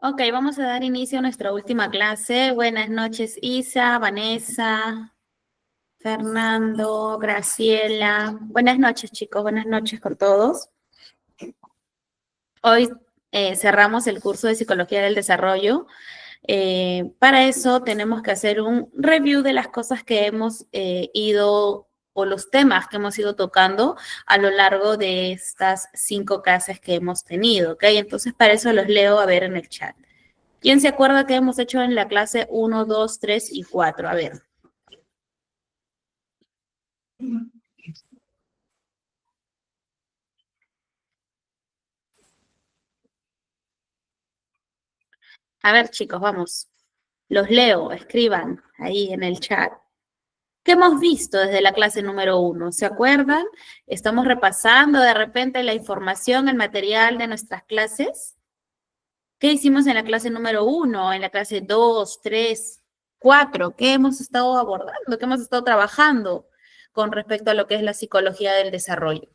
Ok, vamos a dar inicio a nuestra última clase. Buenas noches, Isa, Vanessa, Fernando, Graciela. Buenas noches, chicos. Buenas noches con todos. Hoy cerramos el curso de Psicología del Desarrollo. Para eso tenemos que hacer un review de las cosas que hemos ido o los temas que hemos ido tocando a lo largo de estas 5 clases que hemos tenido, ¿ok? Entonces, para eso los leo a ver en el chat. ¿Quién se acuerda que hemos hecho en la clase 1, 2, 3 y 4? A ver. A ver, chicos, vamos. Los leo, escriban ahí en el chat. ¿Qué hemos visto desde la clase número 1? ¿Se acuerdan? Estamos repasando de repente la información, el material de nuestras clases. ¿Qué hicimos en la clase número 1, en la clase 2, 3, 4? ¿Qué hemos estado abordando? ¿Qué hemos estado trabajando con respecto a lo que es la psicología del desarrollo?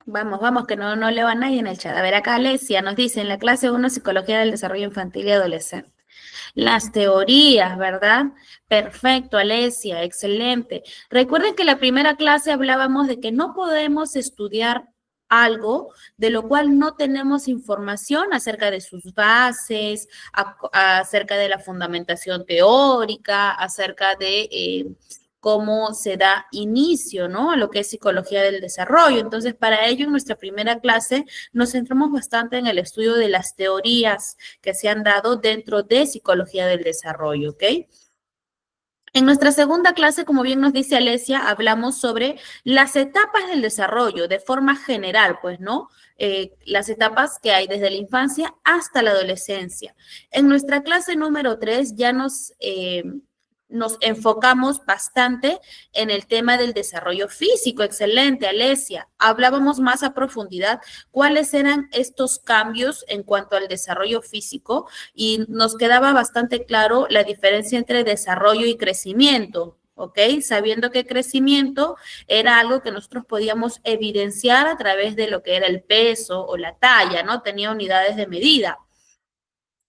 Vamos, vamos, que no leo a nadie en el chat. A ver, acá Alesia nos dice, en la clase 1, Psicología del Desarrollo Infantil y Adolescente. Las teorías, ¿verdad? Perfecto, Alesia, excelente. Recuerden que en la primera clase hablábamos de que no podemos estudiar algo de lo cual no tenemos información acerca de sus bases, acerca de la fundamentación teórica, acerca de cómo se da inicio, ¿no? A lo que es psicología del desarrollo. Entonces, para ello, en nuestra primera clase nos centramos bastante en el estudio de las teorías que se han dado dentro de psicología del desarrollo, ¿ok? En nuestra segunda clase, como bien nos dice Alesia, hablamos sobre las etapas del desarrollo de forma general, pues, ¿no? Las etapas que hay desde la infancia hasta la adolescencia. En nuestra clase número 3 ya nos enfocamos bastante en el tema del desarrollo físico. Excelente, Alesia. Hablábamos más a profundidad cuáles eran estos cambios en cuanto al desarrollo físico y nos quedaba bastante claro la diferencia entre desarrollo y crecimiento. ¿Ok? Sabiendo que crecimiento era algo que nosotros podíamos evidenciar a través de lo que era el peso o la talla, ¿no? Tenía unidades de medida.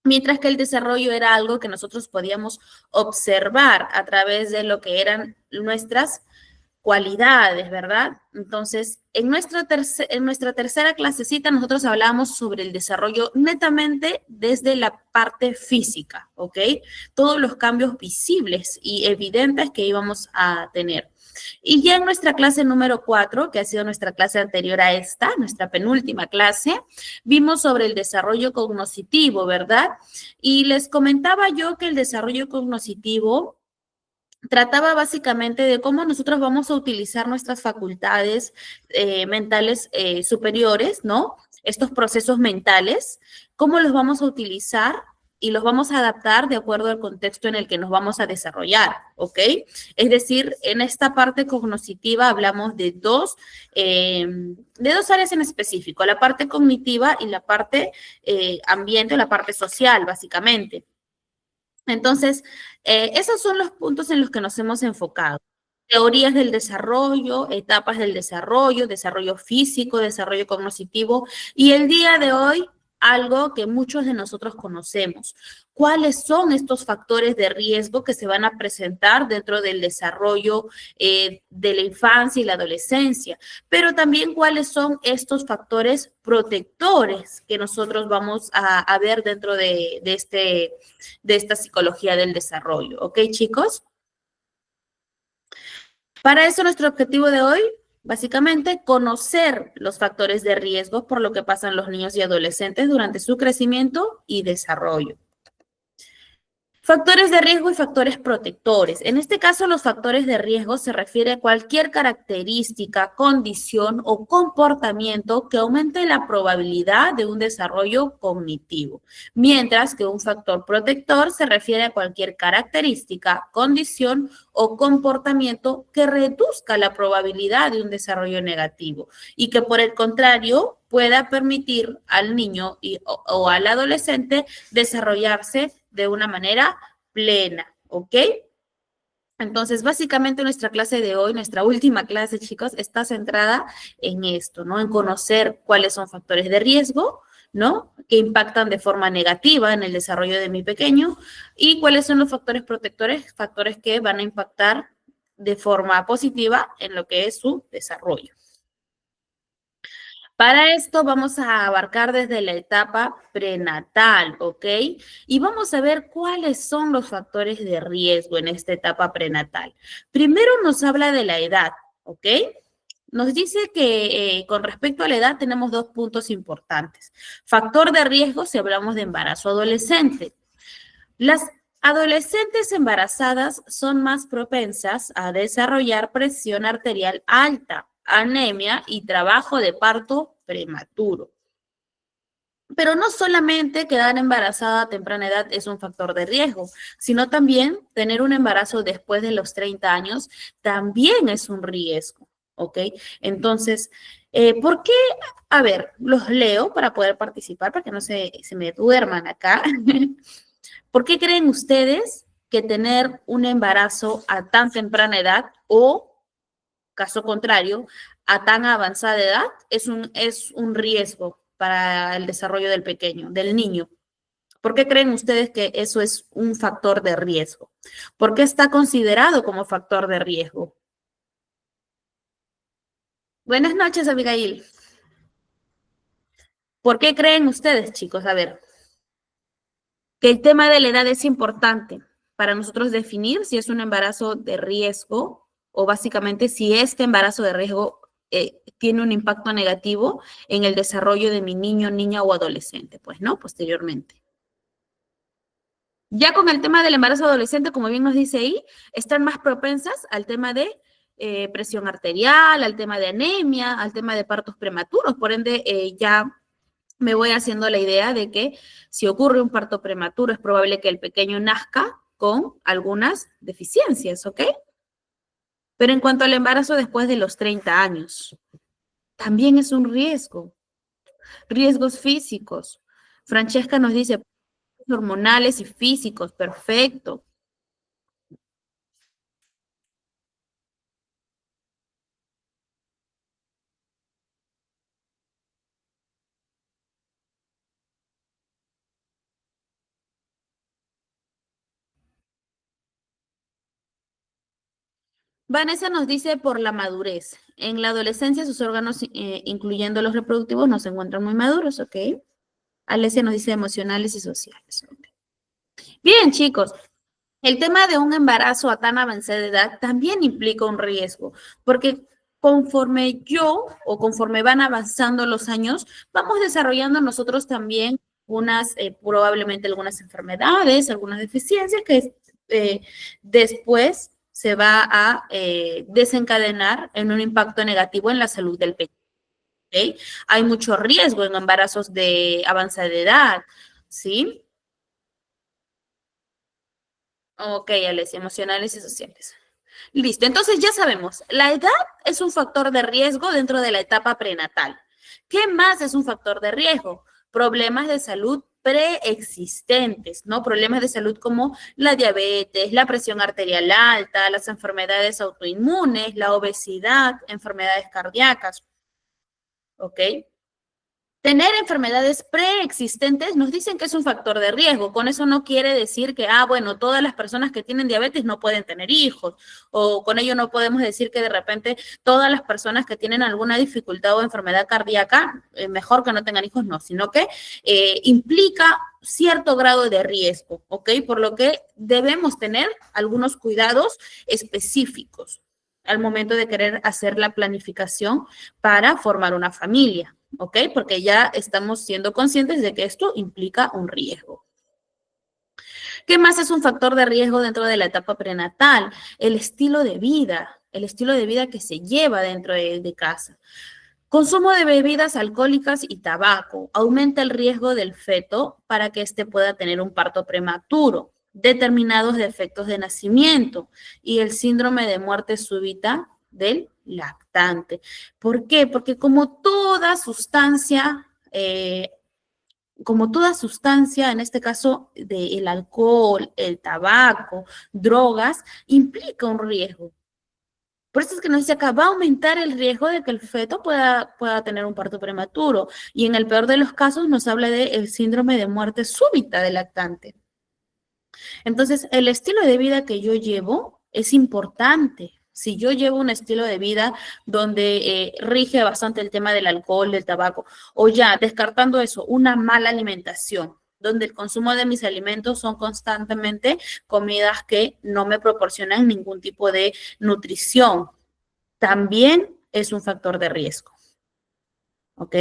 Mientras que el desarrollo era algo que nosotros podíamos observar a través de lo que eran nuestras cualidades, ¿verdad? Entonces, en nuestra tercera clasecita nosotros hablamos sobre el desarrollo netamente desde la parte física, ¿ok? Todos los cambios visibles y evidentes que íbamos a tener. Y ya en nuestra clase número 4, que ha sido nuestra clase anterior a esta, nuestra penúltima clase, vimos sobre el desarrollo cognoscitivo, ¿verdad? Y les comentaba yo que el desarrollo cognoscitivo trataba básicamente de cómo nosotros vamos a utilizar nuestras facultades mentales superiores, ¿no? Estos procesos mentales, cómo los vamos a utilizar y los vamos a adaptar de acuerdo al contexto en el que nos vamos a desarrollar, ¿ok? Es decir, en esta parte cognoscitiva hablamos de dos áreas en específico, la parte cognitiva y la parte ambiente, la parte social, básicamente. Entonces, esos son los puntos en los que nos hemos enfocado. Teorías del desarrollo, etapas del desarrollo, desarrollo físico, desarrollo cognitivo y el día de hoy algo que muchos de nosotros conocemos. ¿Cuáles son estos factores de riesgo que se van a presentar dentro del desarrollo de la infancia y la adolescencia? Pero también cuáles son estos factores protectores que nosotros vamos a ver dentro de esta psicología del desarrollo. ¿Ok, chicos? Para eso nuestro objetivo de hoy, básicamente, conocer los factores de riesgo por lo que pasan los niños y adolescentes durante su crecimiento y desarrollo. Factores de riesgo y factores protectores. En este caso, los factores de riesgo se refiere a cualquier característica, condición o comportamiento que aumente la probabilidad de un desarrollo cognitivo, mientras que un factor protector se refiere a cualquier característica, condición o comportamiento que reduzca la probabilidad de un desarrollo negativo y que por el contrario pueda permitir al niño o al adolescente desarrollarse de una manera plena, ¿ok? Entonces, básicamente nuestra clase de hoy, nuestra última clase, chicos, está centrada en esto, ¿no? En conocer cuáles son factores de riesgo, ¿no? Que impactan de forma negativa en el desarrollo de mi pequeño y cuáles son los factores protectores, factores que van a impactar de forma positiva en lo que es su desarrollo. Para esto vamos a abarcar desde la etapa prenatal, ¿ok? Y vamos a ver cuáles son los factores de riesgo en esta etapa prenatal. Primero nos habla de la edad, ¿ok? Nos dice que con respecto a la edad tenemos dos puntos importantes. Factor de riesgo si hablamos de embarazo adolescente. Las adolescentes embarazadas son más propensas a desarrollar presión arterial alta, anemia y trabajo de parto prematuro. Pero no solamente quedar embarazada a temprana edad es un factor de riesgo, sino también tener un embarazo después de los 30 años también es un riesgo, ¿ok? Entonces, ¿por qué? A ver, los leo para poder participar, para que no se me duerman acá. ¿Por qué creen ustedes que tener un embarazo a tan temprana edad o, caso contrario, a tan avanzada edad es un riesgo para el desarrollo del pequeño, del niño? ¿Por qué creen ustedes que eso es un factor de riesgo? ¿Por qué está considerado como factor de riesgo? Buenas noches, Abigail. ¿Por qué creen ustedes, chicos? A ver, que el tema de la edad es importante para nosotros definir si es un embarazo de riesgo o básicamente si este embarazo de riesgo tiene un impacto negativo en el desarrollo de mi niño, niña o adolescente, pues, ¿no? Posteriormente. Ya con el tema del embarazo adolescente, como bien nos dice ahí, están más propensas al tema de presión arterial, al tema de anemia, al tema de partos prematuros. Por ende, ya me voy haciendo la idea de que si ocurre un parto prematuro, es probable que el pequeño nazca con algunas deficiencias, ¿ok? Pero en cuanto al embarazo después de los 30 años, también es un riesgo. Riesgos físicos. Francesca nos dice hormonales y físicos, perfecto. Vanessa nos dice por la madurez. En la adolescencia sus órganos, incluyendo los reproductivos, no se encuentran muy maduros, ¿ok? Alesia nos dice emocionales y sociales. ¿Okay? Bien, chicos, el tema de un embarazo a tan avanzada edad también implica un riesgo, porque conforme yo o conforme van avanzando los años, vamos desarrollando nosotros también probablemente algunas enfermedades, algunas deficiencias que después se va a desencadenar en un impacto negativo en la salud del pequeño. ¿Okay? Hay mucho riesgo en embarazos de avanzada edad, ¿sí? Ok, Alesia, emocionales y sociales. Listo, entonces ya sabemos, la edad es un factor de riesgo dentro de la etapa prenatal. ¿Qué más es un factor de riesgo? Problemas de salud preexistentes, ¿no? Problemas de salud como la diabetes, la presión arterial alta, las enfermedades autoinmunes, la obesidad, enfermedades cardíacas, ¿ok? Tener enfermedades preexistentes nos dicen que es un factor de riesgo. Con eso no quiere decir que, bueno, todas las personas que tienen diabetes no pueden tener hijos. O con ello no podemos decir que de repente todas las personas que tienen alguna dificultad o enfermedad cardíaca, mejor que no tengan hijos, no, sino que implica cierto grado de riesgo, ¿ok? Por lo que debemos tener algunos cuidados específicos al momento de querer hacer la planificación para formar una familia. ¿Ok? Porque ya estamos siendo conscientes de que esto implica un riesgo. ¿Qué más es un factor de riesgo dentro de la etapa prenatal? El estilo de vida que se lleva dentro de casa. Consumo de bebidas alcohólicas y tabaco aumenta el riesgo del feto para que éste pueda tener un parto prematuro, determinados defectos de nacimiento y el síndrome de muerte súbita del lactante. ¿Por qué? Porque como toda sustancia, en este caso del alcohol, el tabaco, drogas, implica un riesgo. Por eso es que nos dice acá, va a aumentar el riesgo de que el feto pueda tener un parto prematuro. Y en el peor de los casos nos habla del síndrome de muerte súbita del lactante. Entonces, el estilo de vida que yo llevo es importante. Si yo llevo un estilo de vida donde rige bastante el tema del alcohol, del tabaco, o ya descartando eso, una mala alimentación, donde el consumo de mis alimentos son constantemente comidas que no me proporcionan ningún tipo de nutrición, también es un factor de riesgo. ¿Ok?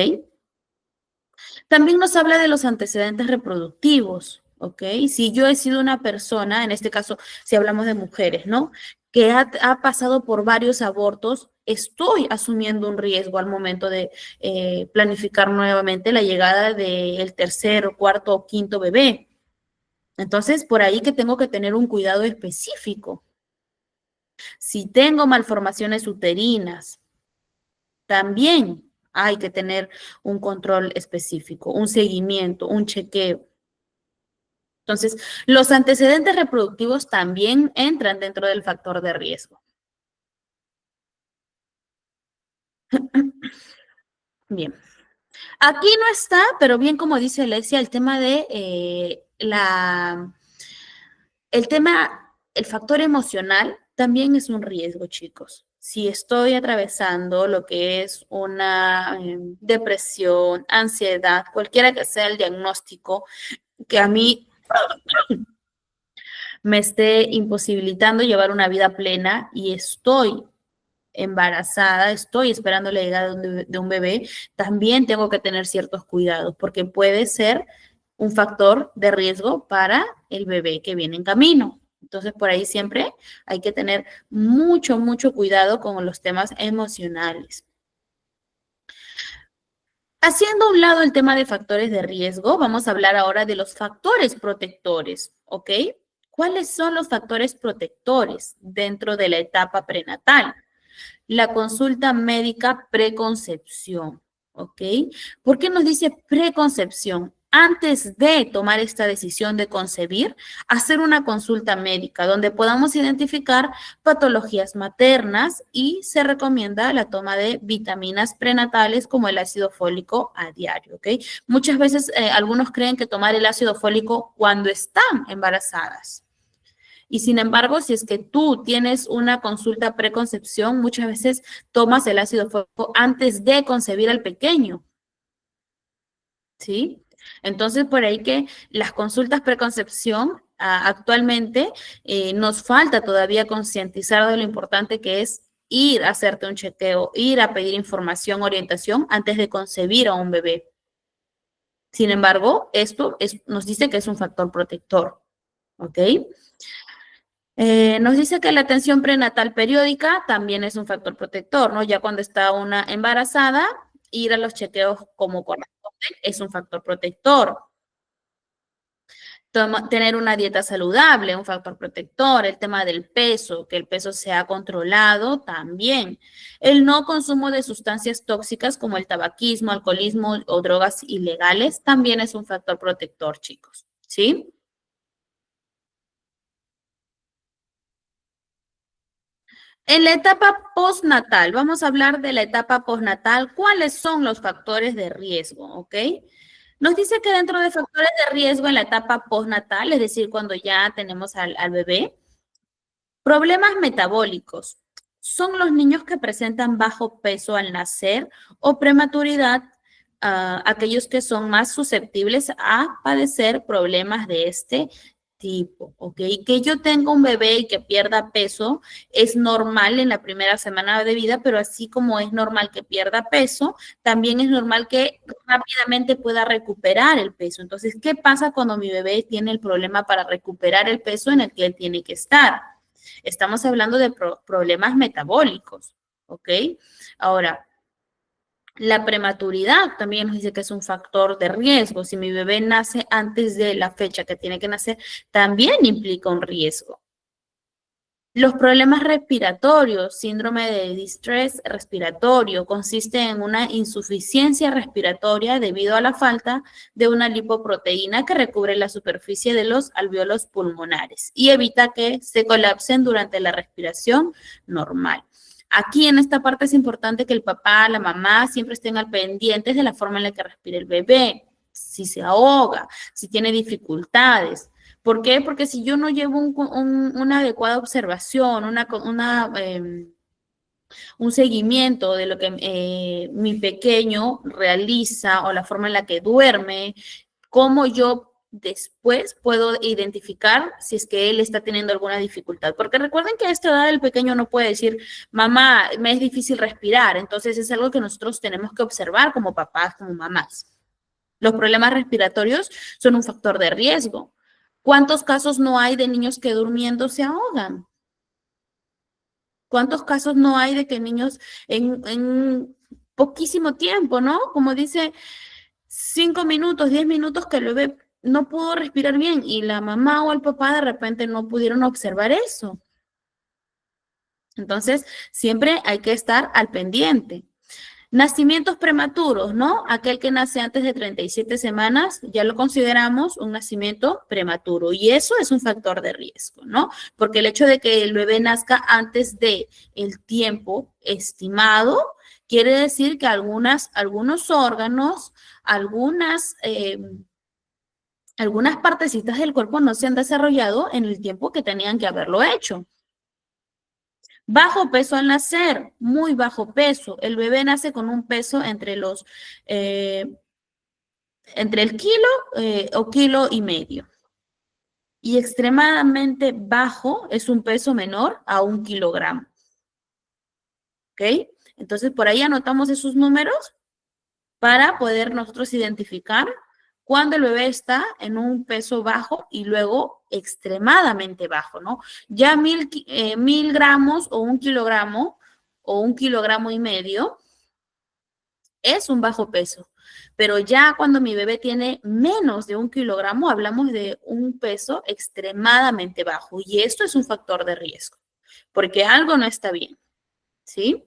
También nos habla de los antecedentes reproductivos, ¿ok? Si yo he sido una persona, en este caso, si hablamos de mujeres, ¿no? Que ha pasado por varios abortos, estoy asumiendo un riesgo al momento de planificar nuevamente la llegada del tercer, cuarto o quinto bebé. Entonces, por ahí que tengo que tener un cuidado específico. Si tengo malformaciones uterinas, también hay que tener un control específico, un seguimiento, un chequeo. Entonces, los antecedentes reproductivos también entran dentro del factor de riesgo. Bien, aquí no está, pero bien como dice Alexia, el tema de el factor emocional también es un riesgo, chicos. Si estoy atravesando lo que es una depresión, ansiedad, cualquiera que sea el diagnóstico, que a mí me esté imposibilitando llevar una vida plena y estoy embarazada, estoy esperando la llegada de un bebé, también tengo que tener ciertos cuidados porque puede ser un factor de riesgo para el bebé que viene en camino. Entonces, por ahí siempre hay que tener mucho, mucho cuidado con los temas emocionales. Haciendo a un lado el tema de factores de riesgo, vamos a hablar ahora de los factores protectores, ¿ok? ¿Cuáles son los factores protectores dentro de la etapa prenatal? La consulta médica preconcepción, ¿ok? ¿Por qué nos dice preconcepción? Antes de tomar esta decisión de concebir, hacer una consulta médica donde podamos identificar patologías maternas y se recomienda la toma de vitaminas prenatales como el ácido fólico a diario, ¿ok? Muchas veces algunos creen que tomar el ácido fólico cuando están embarazadas. Y sin embargo, si es que tú tienes una consulta preconcepción, muchas veces tomas el ácido fólico antes de concebir al pequeño, ¿sí? Entonces, por ahí que las consultas preconcepción actualmente nos falta todavía concientizar de lo importante que es ir a hacerte un chequeo, ir a pedir información, orientación antes de concebir a un bebé. Sin embargo, nos dice que es un factor protector, ¿ok? Nos dice que la atención prenatal periódica también es un factor protector, ¿no? Ya cuando está una embarazada, ir a los chequeos como corresponde es un factor protector. Tener una dieta saludable, un factor protector. El tema del peso, que el peso sea controlado también. El no consumo de sustancias tóxicas como el tabaquismo, alcoholismo o drogas ilegales también es un factor protector, chicos, ¿sí? En la etapa postnatal, vamos a hablar de la etapa postnatal, ¿cuáles son los factores de riesgo? ¿Ok? Nos dice que dentro de factores de riesgo en la etapa postnatal, es decir, cuando ya tenemos al bebé, problemas metabólicos. Son los niños que presentan bajo peso al nacer o prematuridad, aquellos que son más susceptibles a padecer problemas de este tipo, ¿ok? Que yo tenga un bebé y que pierda peso es normal en la primera semana de vida, pero así como es normal que pierda peso, también es normal que rápidamente pueda recuperar el peso. Entonces, ¿qué pasa cuando mi bebé tiene el problema para recuperar el peso en el que él tiene que estar? Estamos hablando de problemas metabólicos, ¿ok? Ahora, la prematuridad también nos dice que es un factor de riesgo. Si mi bebé nace antes de la fecha que tiene que nacer, también implica un riesgo. Los problemas respiratorios, síndrome de distrés respiratorio, consiste en una insuficiencia respiratoria debido a la falta de una lipoproteína que recubre la superficie de los alvéolos pulmonares y evita que se colapsen durante la respiración normal. Aquí en esta parte es importante que el papá, la mamá siempre estén al pendientes de la forma en la que respira el bebé, si se ahoga, si tiene dificultades. ¿Por qué? Porque si yo no llevo una adecuada observación, un seguimiento de lo que mi pequeño realiza o la forma en la que duerme, cómo yo después puedo identificar si es que él está teniendo alguna dificultad. Porque recuerden que a esta edad el pequeño no puede decir, mamá, me es difícil respirar. Entonces es algo que nosotros tenemos que observar como papás, como mamás. Los problemas respiratorios son un factor de riesgo. ¿Cuántos casos no hay de niños que durmiendo se ahogan? ¿Cuántos casos no hay de que niños en poquísimo tiempo, ¿no? Como dice, 5 minutos, 10 minutos que el bebé no pudo respirar bien y la mamá o el papá de repente no pudieron observar eso. Entonces, siempre hay que estar al pendiente. Nacimientos prematuros, ¿no? Aquel que nace antes de 37 semanas, ya lo consideramos un nacimiento prematuro y eso es un factor de riesgo, ¿no? Porque el hecho de que el bebé nazca antes de el tiempo estimado quiere decir que algunos órganos, algunas partecitas del cuerpo no se han desarrollado en el tiempo que tenían que haberlo hecho. Bajo peso al nacer, muy bajo peso. El bebé nace con un peso entre el kilo o kilo y medio. Y extremadamente bajo es un peso menor a 1 kilogramo. ¿Ok? Entonces, por ahí anotamos esos números para poder nosotros identificar cuando el bebé está en un peso bajo y luego extremadamente bajo, ¿no? Ya 1000 gramos o 1 kilogramo o 1,5 kilogramos es un bajo peso. Pero ya cuando mi bebé tiene menos de 1 kilogramo, hablamos de un peso extremadamente bajo. Y esto es un factor de riesgo, porque algo no está bien, ¿sí?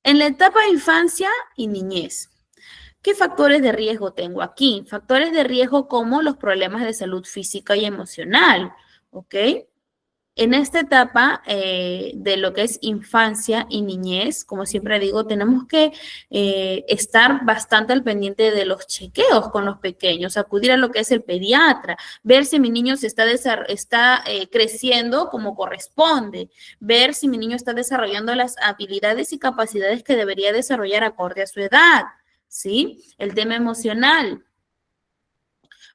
En la etapa de infancia y niñez, ¿qué factores de riesgo tengo aquí? Factores de riesgo como los problemas de salud física y emocional, ¿ok? En esta etapa de lo que es infancia y niñez, como siempre digo, tenemos que estar bastante al pendiente de los chequeos con los pequeños, acudir a lo que es el pediatra, ver si mi niño se está creciendo como corresponde, ver si mi niño está desarrollando las habilidades y capacidades que debería desarrollar acorde a su edad, ¿sí? El tema emocional.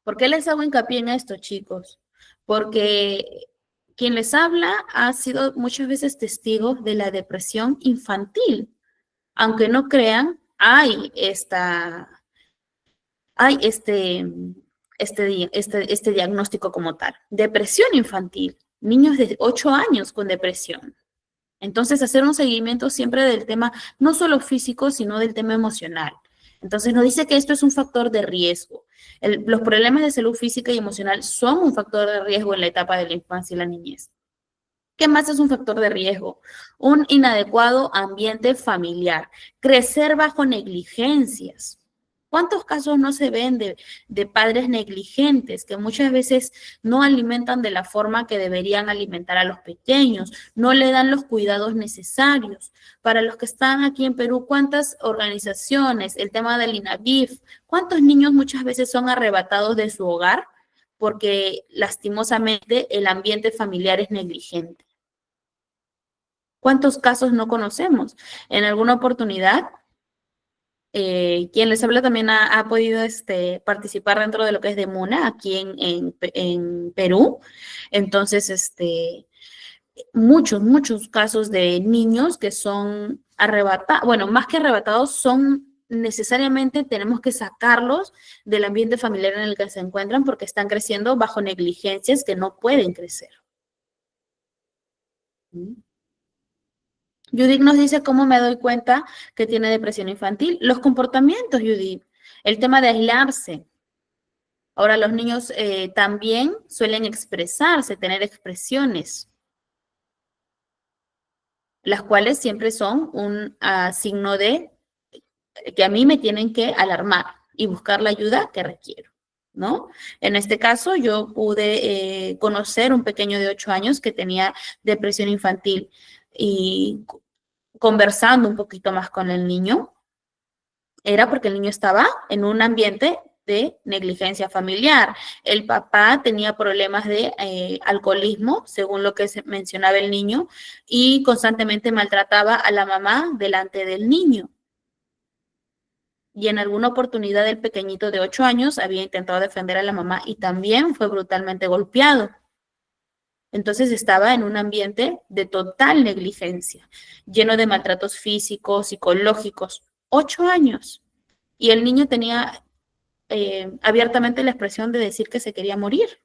¿Por qué les hago hincapié en esto, chicos? Porque quien les habla ha sido muchas veces testigo de la depresión infantil. Aunque no crean, hay este diagnóstico como tal. Depresión infantil. Niños de 8 años con depresión. Entonces, hacer un seguimiento siempre del tema, no solo físico, sino del tema emocional. Entonces, nos dice que esto es un factor de riesgo. Los problemas de salud física y emocional son un factor de riesgo en la etapa de la infancia y la niñez. ¿Qué más es un factor de riesgo? Un inadecuado ambiente familiar, crecer bajo negligencias. ¿Cuántos casos no se ven de padres negligentes que muchas veces no alimentan de la forma que deberían alimentar a los pequeños, no le dan los cuidados necesarios? Para los que están aquí en Perú, ¿cuántas organizaciones, el tema del INAVIF, cuántos niños muchas veces son arrebatados de su hogar porque lastimosamente el ambiente familiar es negligente? ¿Cuántos casos no conocemos? En alguna oportunidad Quien les habla también ha podido participar dentro de lo que es de MUNA aquí en Perú. Entonces, muchos casos de niños que son arrebatados, bueno, más que arrebatados, son necesariamente tenemos que sacarlos del ambiente familiar en el que se encuentran porque están creciendo bajo negligencias que no pueden crecer. Judith nos dice cómo me doy cuenta que tiene depresión infantil. Los comportamientos, Judith, el tema de aislarse. Ahora los niños también suelen expresarse, tener expresiones, las cuales siempre son un signo de que a mí me tienen que alarmar y buscar la ayuda que requiero, ¿no? En este caso, yo pude conocer un pequeño de 8 años que tenía depresión infantil y conversando un poquito más con el niño, era porque el niño estaba en un ambiente de negligencia familiar. El papá tenía problemas de alcoholismo, según lo que mencionaba el niño, y constantemente maltrataba a la mamá delante del niño. Y en alguna oportunidad el pequeñito de 8 años había intentado defender a la mamá y también fue brutalmente golpeado. Entonces estaba en un ambiente de total negligencia, lleno de maltratos físicos, psicológicos. 8 años. Y el niño tenía abiertamente la expresión de decir que se quería morir.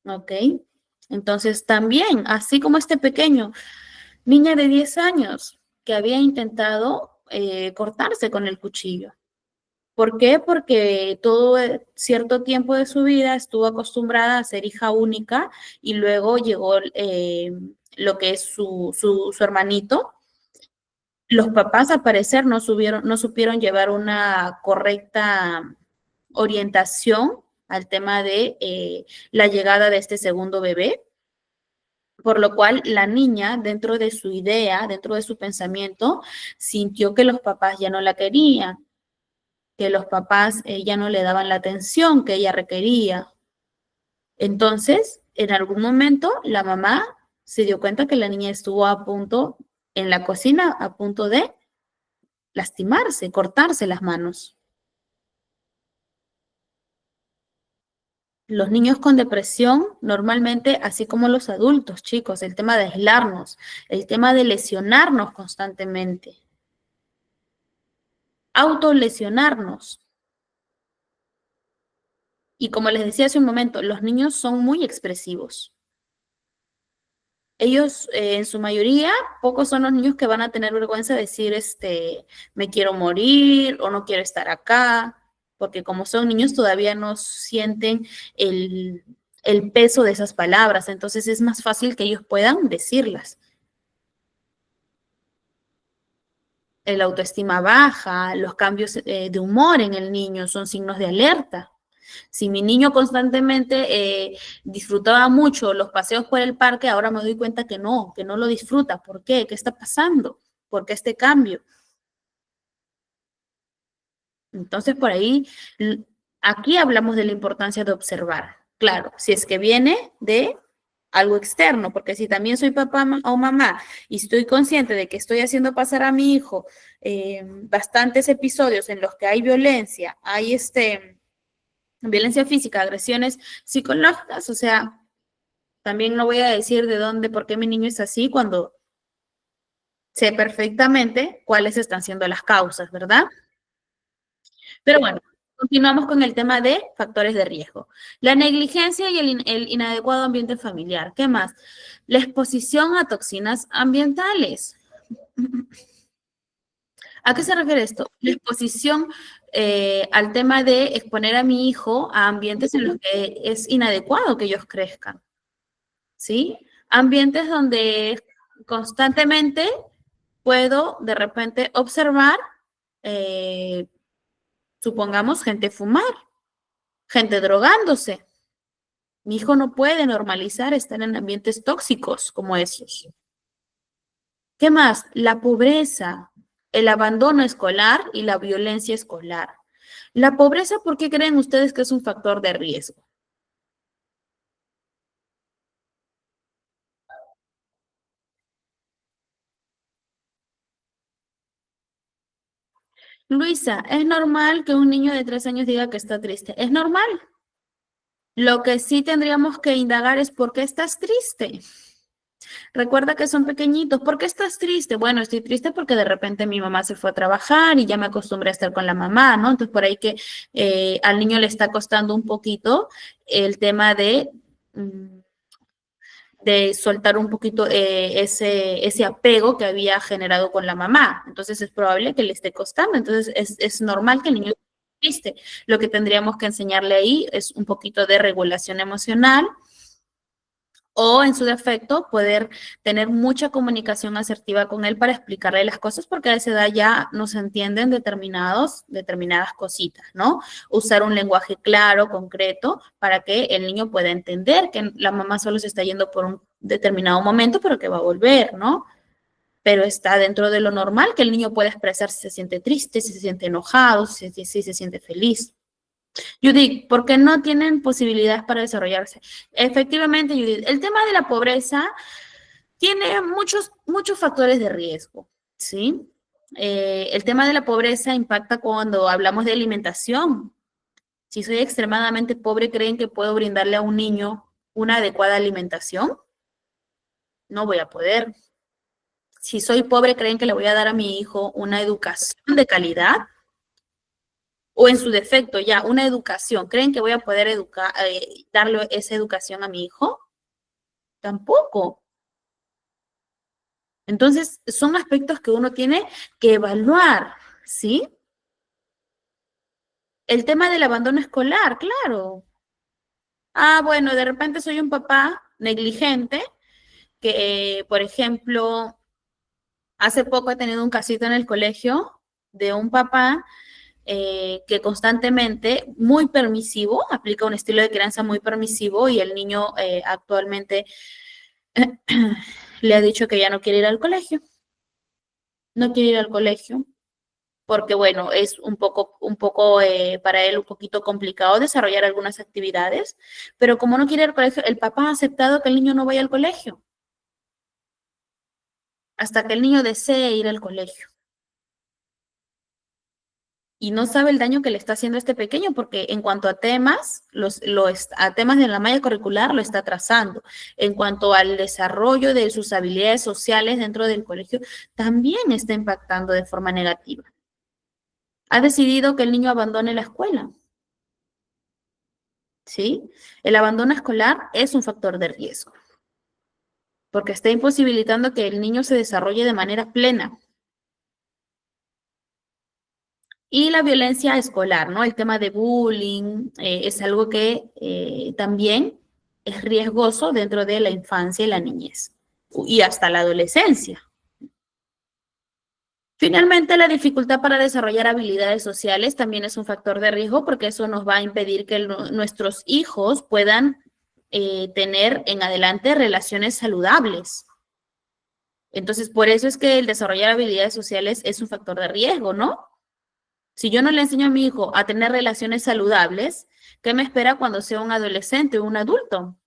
¿Ok? Entonces también, así como este pequeño, niña de 10 años que había intentado cortarse con el cuchillo. ¿Por qué? Porque todo cierto tiempo de su vida estuvo acostumbrada a ser hija única y luego llegó lo que es su hermanito. Los papás, al parecer, no supieron llevar una correcta orientación al tema de la llegada de este segundo bebé, por lo cual la niña, dentro de su idea, dentro de su pensamiento, sintió que los papás ya no la querían, que los papás ya no le daban la atención que ella requería. Entonces, en algún momento, la mamá se dio cuenta que la niña estuvo a punto, en la cocina, a punto de lastimarse, cortarse las manos. Los niños con depresión, normalmente, así como los adultos, chicos, el tema de aislarnos, el tema de lesionarnos constantemente, autolesionarnos. Y como les decía hace un momento, los niños son muy expresivos. Ellos, en su mayoría, pocos son los niños que van a tener vergüenza de decir, me quiero morir o no quiero estar acá, porque como son niños todavía no sienten el, el peso de esas palabras, entonces es más fácil que ellos puedan decirlas. El autoestima baja, los cambios de humor en el niño son signos de alerta. Si mi niño constantemente disfrutaba mucho los paseos por el parque, ahora me doy cuenta que no lo disfruta. ¿Por qué? ¿Qué está pasando? ¿Por qué este cambio? Entonces, por ahí, aquí hablamos de la importancia de observar. Claro, si es que viene de algo externo, porque si también soy papá o mamá y estoy consciente de que estoy haciendo pasar a mi hijo bastantes episodios en los que hay violencia, hay violencia física, agresiones psicológicas, o sea, también no voy a decir de dónde, por qué mi niño es así cuando sé perfectamente cuáles están siendo las causas, ¿verdad? Pero bueno, continuamos con el tema de factores de riesgo. La negligencia y el inadecuado ambiente familiar. ¿Qué más? La exposición a toxinas ambientales. ¿A qué se refiere esto? La exposición al tema de exponer a mi hijo a ambientes en los que es inadecuado que ellos crezcan, ¿sí? Ambientes donde constantemente puedo de repente observar, eh, supongamos, gente fumar, gente drogándose. Mi hijo no puede normalizar estar en ambientes tóxicos como esos. ¿Qué más? La pobreza, el abandono escolar y la violencia escolar. La pobreza, ¿por qué creen ustedes que es un factor de riesgo? Luisa, es normal que un niño de 3 años diga que está triste. Es normal. Lo que sí tendríamos que indagar es por qué estás triste. Recuerda que son pequeñitos. ¿Por qué estás triste? Bueno, estoy triste porque de repente mi mamá se fue a trabajar y ya me acostumbré a estar con la mamá, ¿no? Entonces por ahí que al niño le está costando un poquito el tema mm, de soltar un poquito ese apego que había generado con la mamá. Entonces es probable que le esté costando. Entonces es normal que el niño esté triste. Lo que tendríamos que enseñarle ahí es un poquito de regulación emocional o en su defecto poder tener mucha comunicación asertiva con él para explicarle las cosas porque a esa edad ya no se entienden determinadas cositas, ¿no? Usar un lenguaje claro, concreto, para que el niño pueda entender que la mamá solo se está yendo por un determinado momento, pero que va a volver, ¿no? Pero está dentro de lo normal que el niño pueda expresar si se siente triste, si se siente enojado, si se siente feliz. Judith, porque no tienen posibilidades para desarrollarse. Efectivamente, Judith, el tema de la pobreza tiene muchos factores de riesgo, ¿sí? El tema de la pobreza impacta cuando hablamos de alimentación. Si soy extremadamente pobre, ¿creen que puedo brindarle a un niño una adecuada alimentación? No voy a poder. Si soy pobre, ¿creen que le voy a dar a mi hijo una educación de calidad? O en su defecto ya una educación, ¿creen que voy a poder darle esa educación a mi hijo? Tampoco. Entonces, son aspectos que uno tiene que evaluar, ¿sí? El tema del abandono escolar, claro. Ah, bueno, de repente soy un papá negligente que, por ejemplo, hace poco he tenido un casito en el colegio de un papá que constantemente, muy permisivo, aplica un estilo de crianza muy permisivo y el niño actualmente le ha dicho que ya no quiere ir al colegio, no quiere ir al colegio, porque bueno, es un poco para él un poquito complicado desarrollar algunas actividades, pero como no quiere ir al colegio, el papá ha aceptado que el niño no vaya al colegio, hasta que el niño desee ir al colegio. Y no sabe el daño que le está haciendo a este pequeño, porque en cuanto a temas, a temas de la malla curricular lo está trazando. En cuanto al desarrollo de sus habilidades sociales dentro del colegio, también está impactando de forma negativa. Ha decidido que el niño abandone la escuela, ¿sí? El abandono escolar es un factor de riesgo, porque está imposibilitando que el niño se desarrolle de manera plena. Y la violencia escolar, ¿no? El tema de bullying es algo que también es riesgoso dentro de la infancia y la niñez y hasta la adolescencia. Finalmente, la dificultad para desarrollar habilidades sociales también es un factor de riesgo porque eso nos va a impedir que nuestros hijos puedan tener en adelante relaciones saludables. Entonces, por eso es que el desarrollar habilidades sociales es un factor de riesgo, ¿no? Si yo no le enseño a mi hijo a tener relaciones saludables, ¿qué me espera cuando sea un adolescente o un adulto?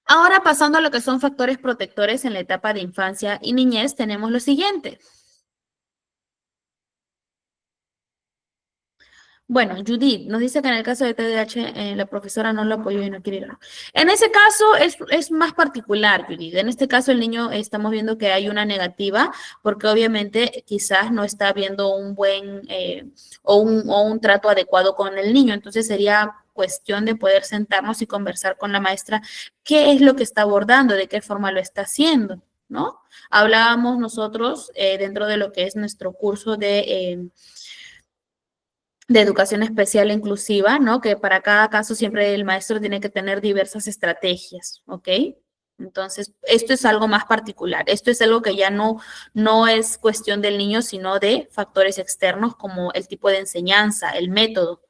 Ahora, pasando a lo que son factores protectores en la etapa de infancia y niñez, tenemos lo siguiente. Bueno, Judith nos dice que en el caso de TDAH la profesora no lo apoyó y no quiere ir. En ese caso es más particular, Judith. En este caso el niño estamos viendo que hay una negativa porque obviamente quizás no está viendo un buen o un trato adecuado con el niño. Entonces sería cuestión de poder sentarnos y conversar con la maestra qué es lo que está abordando, de qué forma lo está haciendo, ¿no? Hablábamos nosotros dentro de lo que es nuestro curso de educación especial e inclusiva, ¿no? Que para cada caso siempre el maestro tiene que tener diversas estrategias, ¿ok? Entonces, esto es algo más particular. Esto es algo que ya no es cuestión del niño, sino de factores externos como el tipo de enseñanza, el método.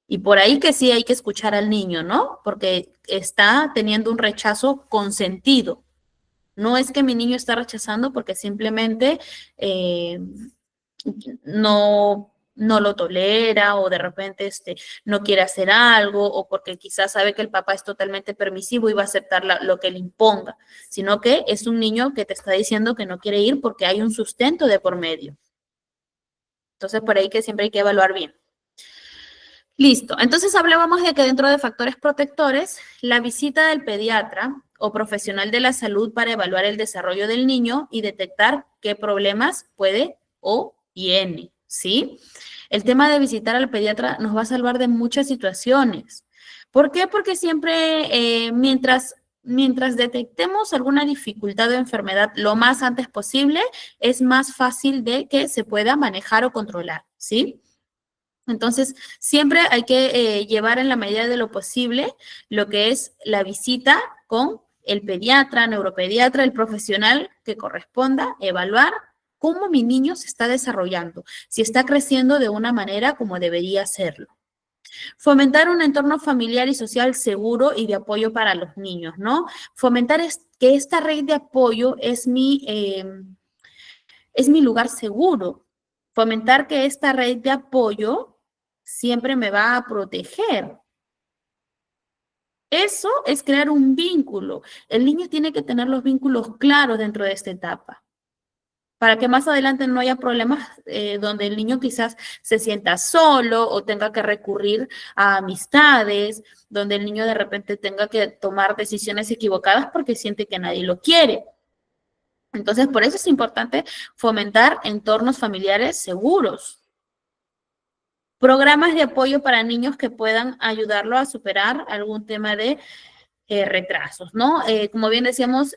Y por ahí que sí hay que escuchar al niño, ¿no? Porque está teniendo un rechazo consentido. No es que mi niño está rechazando porque simplemente no no lo tolera o de repente no quiere hacer algo o porque quizás sabe que el papá es totalmente permisivo y va a aceptar lo que le imponga, sino que es un niño que te está diciendo que no quiere ir porque hay un sustento de por medio. Entonces, por ahí que siempre hay que evaluar bien. Listo. Entonces, hablábamos de que dentro de factores protectores, la visita del pediatra o profesional de la salud para evaluar el desarrollo del niño y detectar qué problemas puede o tiene, ¿sí? El tema de visitar al pediatra nos va a salvar de muchas situaciones. ¿Por qué? Porque siempre, mientras detectemos alguna dificultad o enfermedad lo más antes posible, es más fácil de que se pueda manejar o controlar, ¿sí? Entonces, siempre hay que llevar en la medida de lo posible lo que es la visita con el pediatra, neuropediatra, el profesional que corresponda, evaluar cómo mi niño se está desarrollando, si está creciendo de una manera como debería serlo. Fomentar un entorno familiar y social seguro y de apoyo para los niños, ¿no? Fomentar que esta red de apoyo es mi lugar seguro. Fomentar que esta red de apoyo siempre me va a proteger. Eso es crear un vínculo. El niño tiene que tener los vínculos claros dentro de esta etapa, para que más adelante no haya problemas donde el niño quizás se sienta solo o tenga que recurrir a amistades, donde el niño de repente tenga que tomar decisiones equivocadas porque siente que nadie lo quiere. Entonces, por eso es importante fomentar entornos familiares seguros. Programas de apoyo para niños que puedan ayudarlo a superar algún tema de retrasos, ¿no? Como bien decíamos,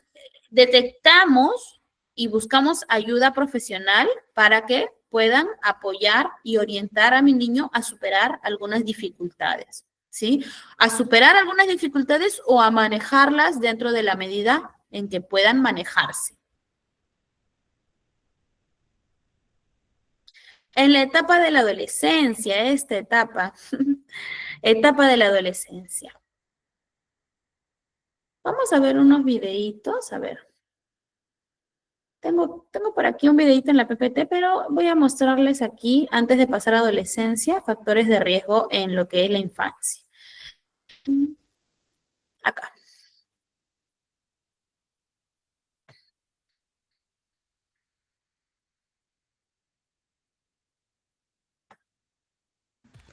detectamos y buscamos ayuda profesional para que puedan apoyar y orientar a mi niño a superar algunas dificultades, ¿sí? A superar algunas dificultades o a manejarlas dentro de la medida en que puedan manejarse. En la etapa de la adolescencia, esta etapa, etapa de la adolescencia. Vamos a ver unos videitos, a ver. Tengo por aquí un videito en la PPT, pero voy a mostrarles aquí, antes de pasar a adolescencia, factores de riesgo en lo que es la infancia. Acá.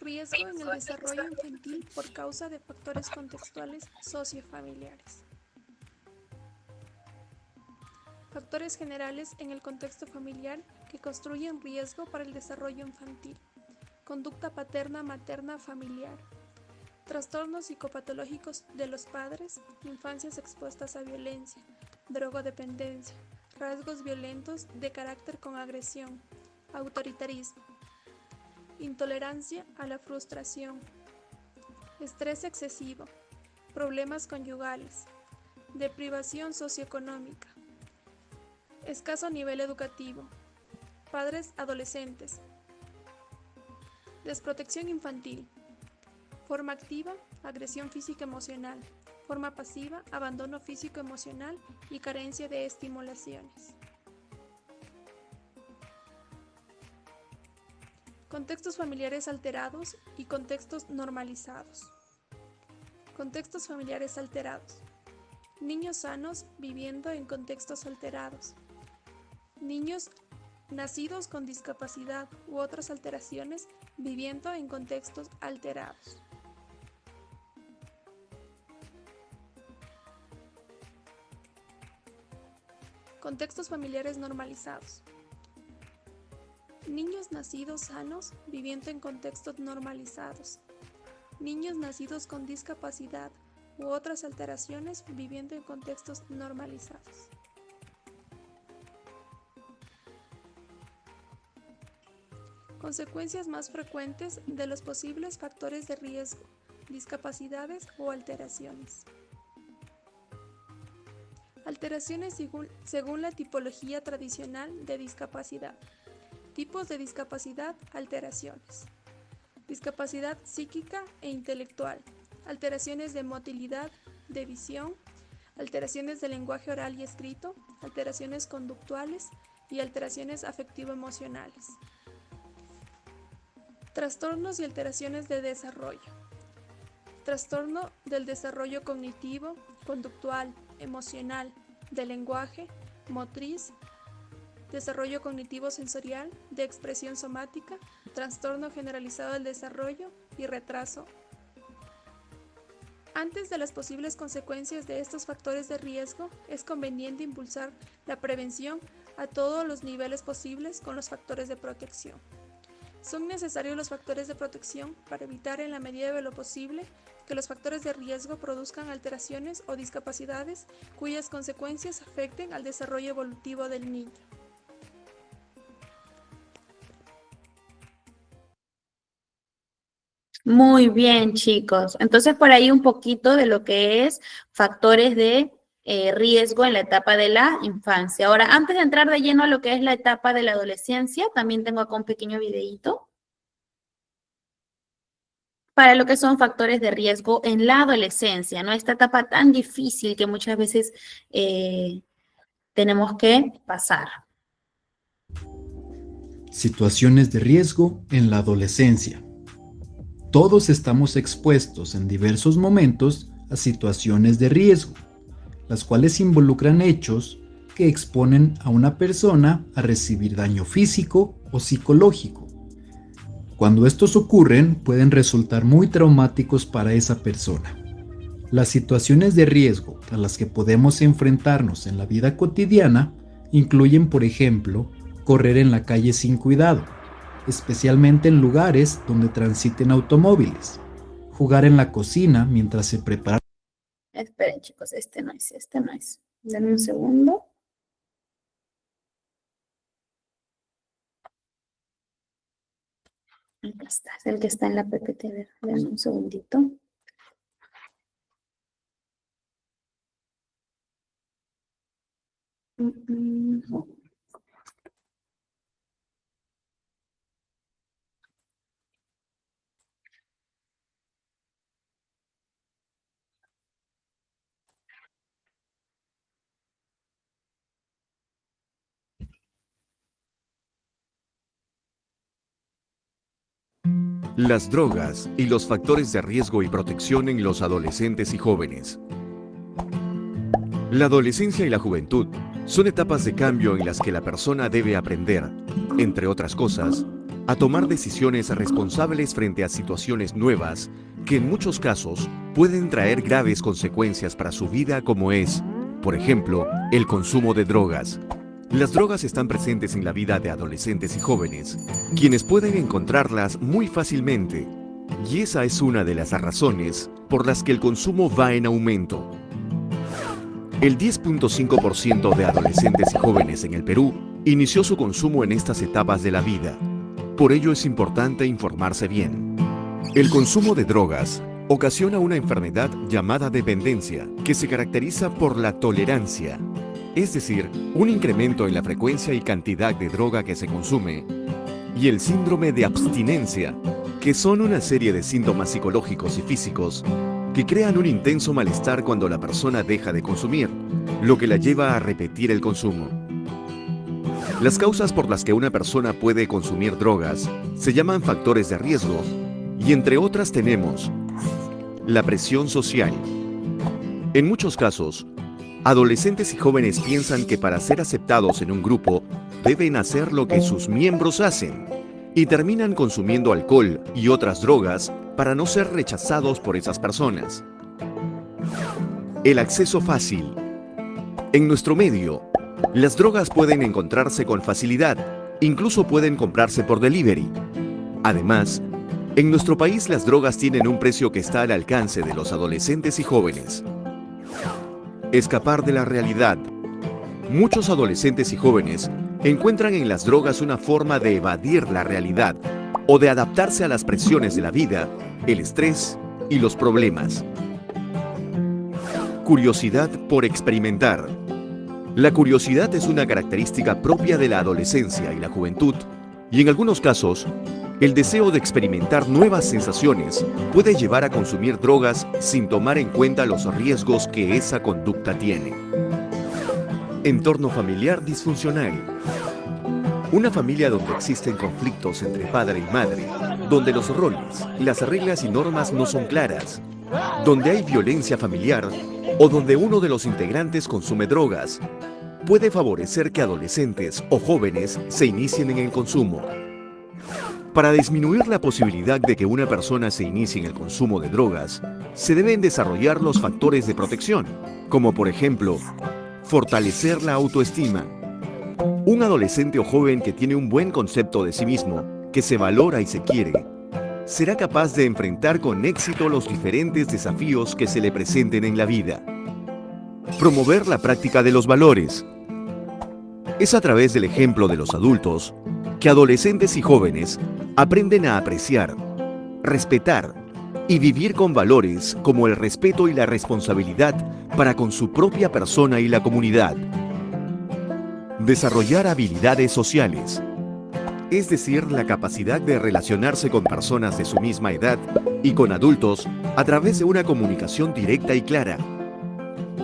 Riesgo en el desarrollo infantil por causa de factores contextuales sociofamiliares. Factores generales en el contexto familiar que construyen riesgo para el desarrollo infantil. Conducta paterna-materna familiar. Trastornos psicopatológicos de los padres, infancias expuestas a violencia, drogodependencia, rasgos violentos de carácter con agresión, autoritarismo. Intolerancia a la frustración, estrés excesivo, problemas conyugales, deprivación socioeconómica, escaso nivel educativo, padres adolescentes, desprotección infantil, forma activa, agresión físico-emocional, forma pasiva, abandono físico-emocional y carencia de estimulaciones. Contextos familiares alterados y contextos normalizados. Contextos familiares alterados. Niños sanos viviendo en contextos alterados. Niños nacidos con discapacidad u otras alteraciones viviendo en contextos alterados. Contextos familiares normalizados. Niños nacidos sanos viviendo en contextos normalizados. Niños nacidos con discapacidad u otras alteraciones viviendo en contextos normalizados. Consecuencias más frecuentes de los posibles factores de riesgo, discapacidades o alteraciones. Alteraciones según la tipología tradicional de discapacidad. Tipos de discapacidad, alteraciones. Discapacidad psíquica e intelectual. Alteraciones de motilidad, de visión. Alteraciones del lenguaje oral y escrito. Alteraciones conductuales y alteraciones afectivo-emocionales. Trastornos y alteraciones de desarrollo. Trastorno del desarrollo cognitivo, conductual, emocional, del lenguaje, motriz, desarrollo cognitivo sensorial, de expresión somática, trastorno generalizado del desarrollo y retraso. Antes de las posibles consecuencias de estos factores de riesgo, es conveniente impulsar la prevención a todos los niveles posibles con los factores de protección. Son necesarios los factores de protección para evitar en la medida de lo posible que los factores de riesgo produzcan alteraciones o discapacidades cuyas consecuencias afecten al desarrollo evolutivo del niño. Muy bien, chicos. Entonces, por ahí un poquito de lo que es factores de riesgo en la etapa de la infancia. Ahora, antes de entrar de lleno a lo que es la etapa de la adolescencia, también tengo acá un pequeño videíto para lo que son factores de riesgo en la adolescencia, ¿no? Esta etapa tan difícil que muchas veces tenemos que pasar. Situaciones de riesgo en la adolescencia. Todos estamos expuestos en diversos momentos a situaciones de riesgo, las cuales involucran hechos que exponen a una persona a recibir daño físico o psicológico. Cuando estos ocurren, pueden resultar muy traumáticos para esa persona. Las situaciones de riesgo a las que podemos enfrentarnos en la vida cotidiana incluyen, por ejemplo, correr en la calle sin cuidado, especialmente en lugares donde transiten automóviles, jugar en la cocina mientras se prepara. Esperen, chicos, este no es. Denme un segundo. Acá está, es el que está en la PPT. Denme un segundito. Las drogas y los factores de riesgo y protección en los adolescentes y jóvenes. La adolescencia y la juventud son etapas de cambio en las que la persona debe aprender, entre otras cosas, a tomar decisiones responsables frente a situaciones nuevas que en muchos casos pueden traer graves consecuencias para su vida, como es, por ejemplo, el consumo de drogas. Las drogas están presentes en la vida de adolescentes y jóvenes, quienes pueden encontrarlas muy fácilmente, y esa es una de las razones por las que el consumo va en aumento. El 10.5% de adolescentes y jóvenes en el Perú inició su consumo en estas etapas de la vida. Por ello es importante informarse bien. El consumo de drogas ocasiona una enfermedad llamada dependencia, que se caracteriza por la tolerancia, es decir, un incremento en la frecuencia y cantidad de droga que se consume, y el síndrome de abstinencia, que son una serie de síntomas psicológicos y físicos que crean un intenso malestar cuando la persona deja de consumir, lo que la lleva a repetir el consumo. Las causas por las que una persona puede consumir drogas se llaman factores de riesgo, y entre otras tenemos la presión social. En muchos casos, adolescentes y jóvenes piensan que para ser aceptados en un grupo deben hacer lo que sus miembros hacen y terminan consumiendo alcohol y otras drogas para no ser rechazados por esas personas. El acceso fácil. En nuestro medio, las drogas pueden encontrarse con facilidad, incluso pueden comprarse por delivery. Además, en nuestro país las drogas tienen un precio que está al alcance de los adolescentes y jóvenes. Escapar de la realidad. Muchos adolescentes y jóvenes encuentran en las drogas una forma de evadir la realidad o de adaptarse a las presiones de la vida, el estrés y los problemas. Curiosidad por experimentar. La curiosidad es una característica propia de la adolescencia y la juventud, y en algunos casos, el deseo de experimentar nuevas sensaciones puede llevar a consumir drogas sin tomar en cuenta los riesgos que esa conducta tiene. Entorno familiar disfuncional. Una familia donde existen conflictos entre padre y madre, donde los roles, las reglas y normas no son claras, donde hay violencia familiar o donde uno de los integrantes consume drogas, puede favorecer que adolescentes o jóvenes se inicien en el consumo. Para disminuir la posibilidad de que una persona se inicie en el consumo de drogas, se deben desarrollar los factores de protección, como por ejemplo, fortalecer la autoestima. Un adolescente o joven que tiene un buen concepto de sí mismo, que se valora y se quiere, será capaz de enfrentar con éxito los diferentes desafíos que se le presenten en la vida. Promover la práctica de los valores. Es a través del ejemplo de los adultos que adolescentes y jóvenes aprenden a apreciar, respetar y vivir con valores como el respeto y la responsabilidad para con su propia persona y la comunidad. Desarrollar habilidades sociales, es decir, la capacidad de relacionarse con personas de su misma edad y con adultos a través de una comunicación directa y clara.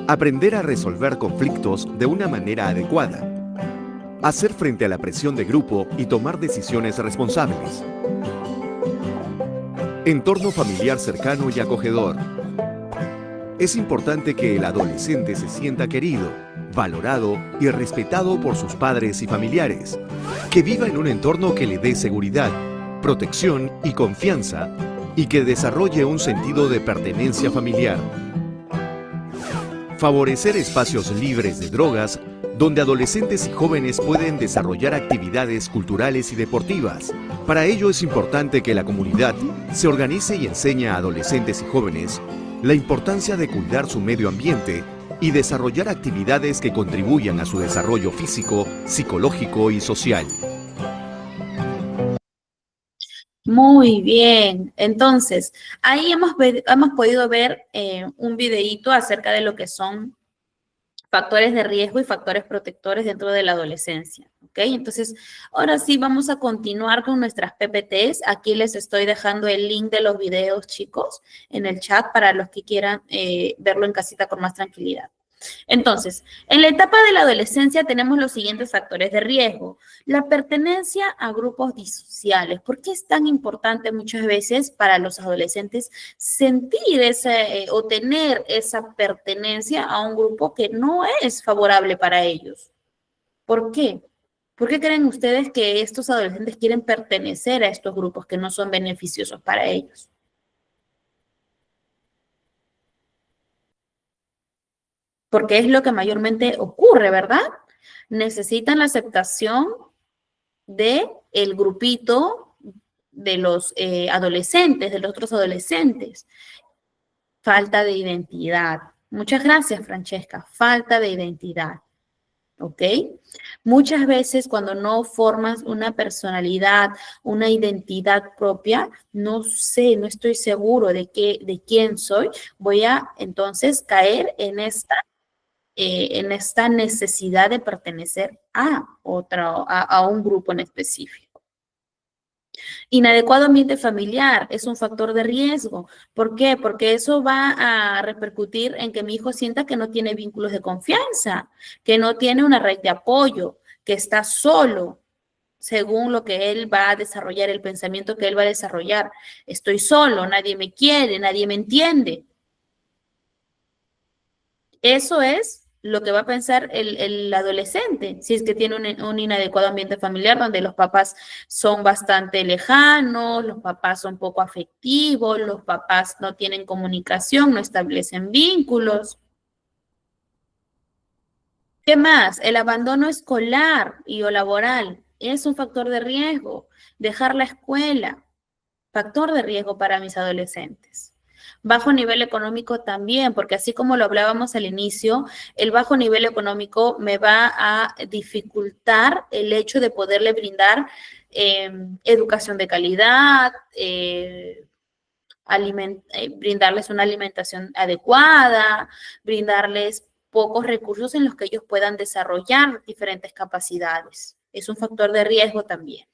Aprender a resolver conflictos de una manera adecuada. Hacer frente a la presión de grupo y tomar decisiones responsables. Entorno familiar cercano y acogedor. Es importante que el adolescente se sienta querido, valorado y respetado por sus padres y familiares, que viva en un entorno que le dé seguridad, protección y confianza, y que desarrolle un sentido de pertenencia familiar. Favorecer espacios libres de drogas, donde adolescentes y jóvenes pueden desarrollar actividades culturales y deportivas. Para ello es importante que la comunidad se organice y enseñe a adolescentes y jóvenes la importancia de cuidar su medio ambiente y desarrollar actividades que contribuyan a su desarrollo físico, psicológico y social. Muy bien, entonces ahí hemos podido ver un videíto acerca de lo que son factores de riesgo y factores protectores dentro de la adolescencia, ¿ok? Entonces, ahora sí vamos a continuar con nuestras PPTs. Aquí les estoy dejando el link de los videos, chicos, en el chat para los que quieran verlo en casita con más tranquilidad. Entonces, en la etapa de la adolescencia tenemos los siguientes factores de riesgo. La pertenencia a grupos disociales. ¿Por qué es tan importante muchas veces para los adolescentes sentir o tener esa pertenencia a un grupo que no es favorable para ellos? ¿Por qué? ¿Por qué creen ustedes que estos adolescentes quieren pertenecer a estos grupos que no son beneficiosos para ellos? Porque es lo que mayormente ocurre, ¿verdad? Necesitan la aceptación del grupito de los adolescentes, de los otros adolescentes. Falta de identidad. Muchas gracias, Francesca. Falta de identidad. ¿Ok? Muchas veces cuando no formas una personalidad, una identidad propia, no sé, no estoy seguro de quién soy, voy a entonces caer en esta necesidad de pertenecer a un grupo en específico. Inadecuado ambiente familiar es un factor de riesgo. ¿Por qué? Porque eso va a repercutir en que mi hijo sienta que no tiene vínculos de confianza, que no tiene una red de apoyo, que está solo, según lo que él va a desarrollar, el pensamiento que él va a desarrollar. Estoy solo, nadie me quiere, nadie me entiende. Eso es lo que va a pensar el adolescente, si es que tiene un inadecuado ambiente familiar donde los papás son bastante lejanos, los papás son poco afectivos, los papás no tienen comunicación, no establecen vínculos. ¿Qué más? El abandono escolar o laboral es un factor de riesgo. Dejar la escuela, factor de riesgo para mis adolescentes. Bajo nivel económico también, porque así como lo hablábamos al inicio, el bajo nivel económico me va a dificultar el hecho de poderle brindar educación de calidad, brindarles una alimentación adecuada, brindarles pocos recursos en los que ellos puedan desarrollar diferentes capacidades. Es un factor de riesgo también.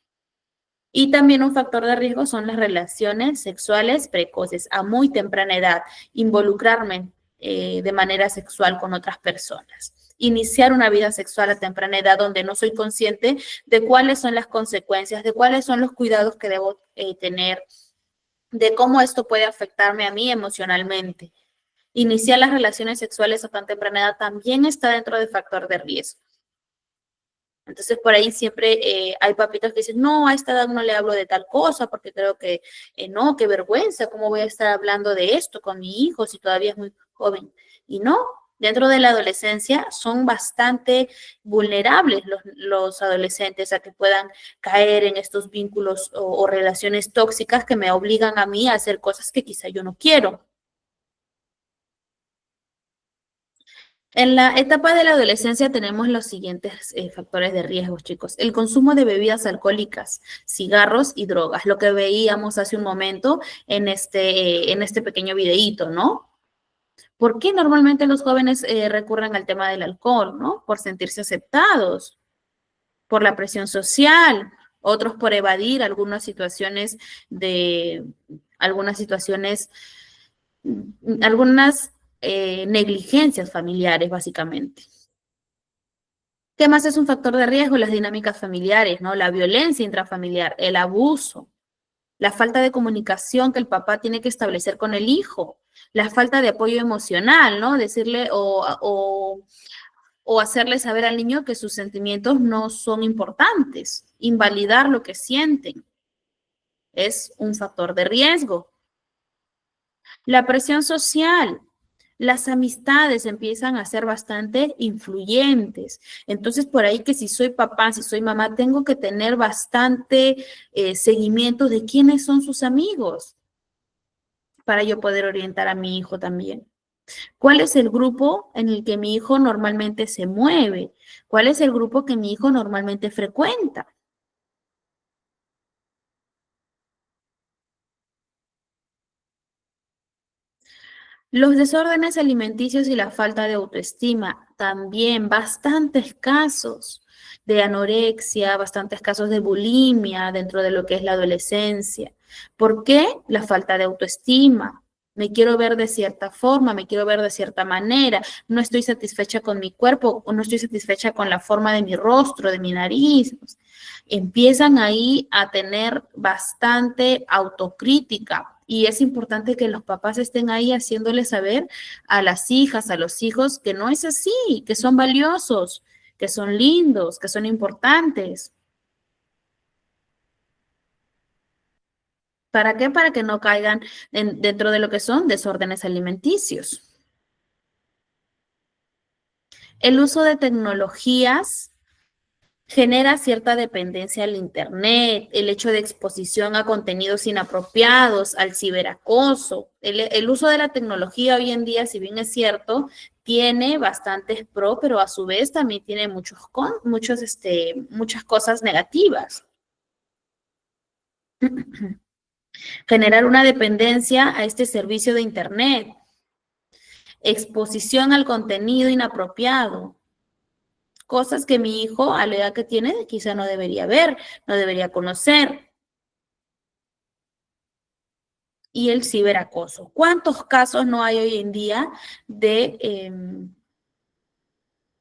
Y también un factor de riesgo son las relaciones sexuales precoces a muy temprana edad. Involucrarme de manera sexual con otras personas. Iniciar una vida sexual a temprana edad donde no soy consciente de cuáles son las consecuencias, de cuáles son los cuidados que debo tener, de cómo esto puede afectarme a mí emocionalmente. Iniciar las relaciones sexuales a tan temprana edad también está dentro del factor de riesgo. Entonces, por ahí siempre hay papitos que dicen, no, a esta edad no le hablo de tal cosa porque creo que no, qué vergüenza, ¿cómo voy a estar hablando de esto con mi hijo si todavía es muy joven? Y no, dentro de la adolescencia son bastante vulnerables los adolescentes a que puedan caer en estos vínculos o relaciones tóxicas que me obligan a mí a hacer cosas que quizá yo no quiero. En la etapa de la adolescencia tenemos los siguientes factores de riesgo, chicos. El consumo de bebidas alcohólicas, cigarros y drogas, lo que veíamos hace un momento en este pequeño videíto, ¿no? ¿Por qué normalmente los jóvenes recurren al tema del alcohol, ¿no? Por sentirse aceptados, por la presión social, otros por evadir algunas negligencias familiares, básicamente. ¿Qué más es un factor de riesgo? Las dinámicas familiares, ¿no? La violencia intrafamiliar, el abuso, la falta de comunicación que el papá tiene que establecer con el hijo, la falta de apoyo emocional, ¿no? Decirle o hacerle saber al niño que sus sentimientos no son importantes, invalidar lo que sienten, es un factor de riesgo. La presión social, las amistades empiezan a ser bastante influyentes. Entonces, por ahí que si soy papá, si soy mamá, tengo que tener bastante seguimiento de quiénes son sus amigos para yo poder orientar a mi hijo también. ¿Cuál es el grupo en el que mi hijo normalmente se mueve? ¿Cuál es el grupo que mi hijo normalmente frecuenta? Los desórdenes alimenticios y la falta de autoestima, también bastantes casos de anorexia, bastantes casos de bulimia dentro de lo que es la adolescencia. ¿Por qué? La falta de autoestima. Me quiero ver de cierta forma, me quiero ver de cierta manera, no estoy satisfecha con mi cuerpo o no estoy satisfecha con la forma de mi rostro, de mi nariz. Empiezan ahí a tener bastante autocrítica. Y es importante que los papás estén ahí haciéndoles saber a las hijas, a los hijos, que no es así, que son valiosos, que son lindos, que son importantes. ¿Para qué? Para que no caigan dentro de lo que son desórdenes alimenticios. El uso de tecnologías genera cierta dependencia al Internet, el hecho de exposición a contenidos inapropiados, al ciberacoso. El uso de la tecnología hoy en día, si bien es cierto, tiene bastantes pro, pero a su vez también tiene muchas cosas negativas. Generar una dependencia a este servicio de Internet, exposición al contenido inapropiado, cosas que mi hijo a la edad que tiene quizá no debería ver, no debería conocer. Y el ciberacoso. ¿Cuántos casos no hay hoy en día de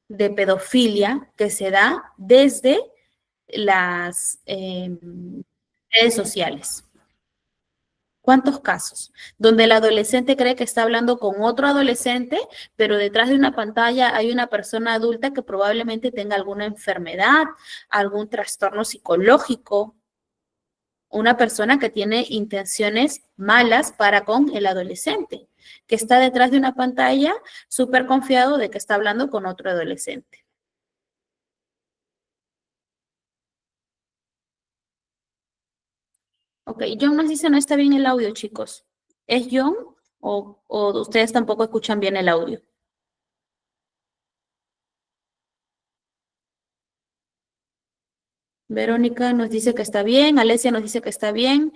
pedofilia que se da desde las redes sociales? ¿Cuántos casos? Donde el adolescente cree que está hablando con otro adolescente, pero detrás de una pantalla hay una persona adulta que probablemente tenga alguna enfermedad, algún trastorno psicológico, una persona que tiene intenciones malas para con el adolescente, que está detrás de una pantalla súper confiado de que está hablando con otro adolescente. Ok, John nos dice no está bien el audio, chicos. ¿Es John o ustedes tampoco escuchan bien el audio? Verónica nos dice que está bien, Alesia nos dice que está bien.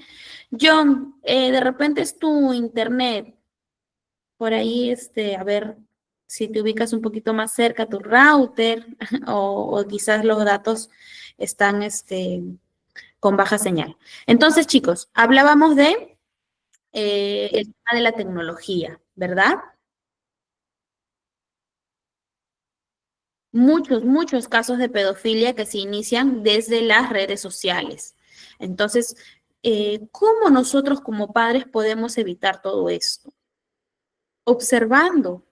John, de repente es tu internet. Por ahí, a ver si te ubicas un poquito más cerca a tu router o quizás los datos están con baja señal. Entonces, chicos, hablábamos de el tema de la tecnología, ¿verdad? muchos casos de pedofilia que se inician desde las redes sociales. Entonces, ¿cómo nosotros como padres podemos evitar todo esto? Observando.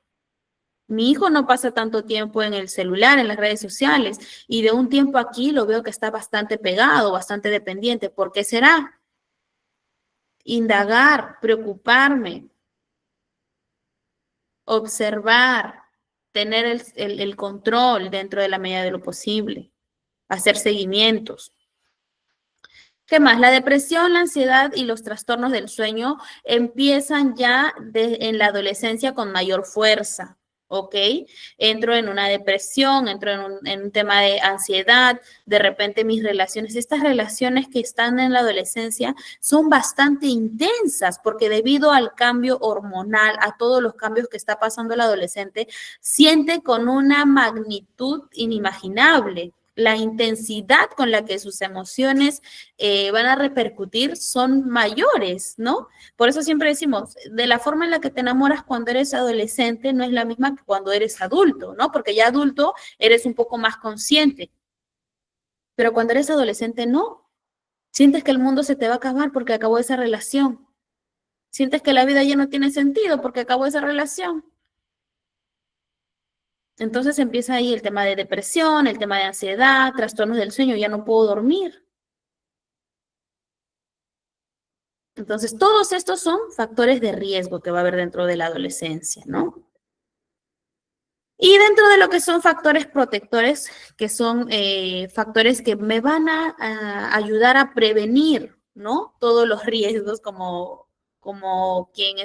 Mi hijo no pasa tanto tiempo en el celular, en las redes sociales, y de un tiempo aquí lo veo que está bastante pegado, bastante dependiente. ¿Por qué será? Indagar, preocuparme, observar, tener el control dentro de la medida de lo posible, hacer seguimientos. ¿Qué más? La depresión, la ansiedad y los trastornos del sueño empiezan ya en la adolescencia con mayor fuerza, ¿ok? Entro en una depresión, entro en un tema de ansiedad, de repente mis relaciones, estas relaciones que están en la adolescencia son bastante intensas porque debido al cambio hormonal, a todos los cambios que está pasando el adolescente, siente con una magnitud inimaginable. La intensidad con la que sus emociones van a repercutir son mayores, ¿no? Por eso siempre decimos, de la forma en la que te enamoras cuando eres adolescente no es la misma que cuando eres adulto, ¿no? Porque ya adulto eres un poco más consciente, pero cuando eres adolescente no. Sientes que el mundo se te va a acabar porque acabó esa relación. Sientes que la vida ya no tiene sentido porque acabó esa relación. Entonces empieza ahí el tema de depresión, el tema de ansiedad, trastornos del sueño, ya no puedo dormir. Entonces, todos estos son factores de riesgo que va a haber dentro de la adolescencia, ¿no? Y dentro de lo que son factores protectores, que son factores que me van a ayudar a prevenir, ¿no? Todos los riesgos, como quien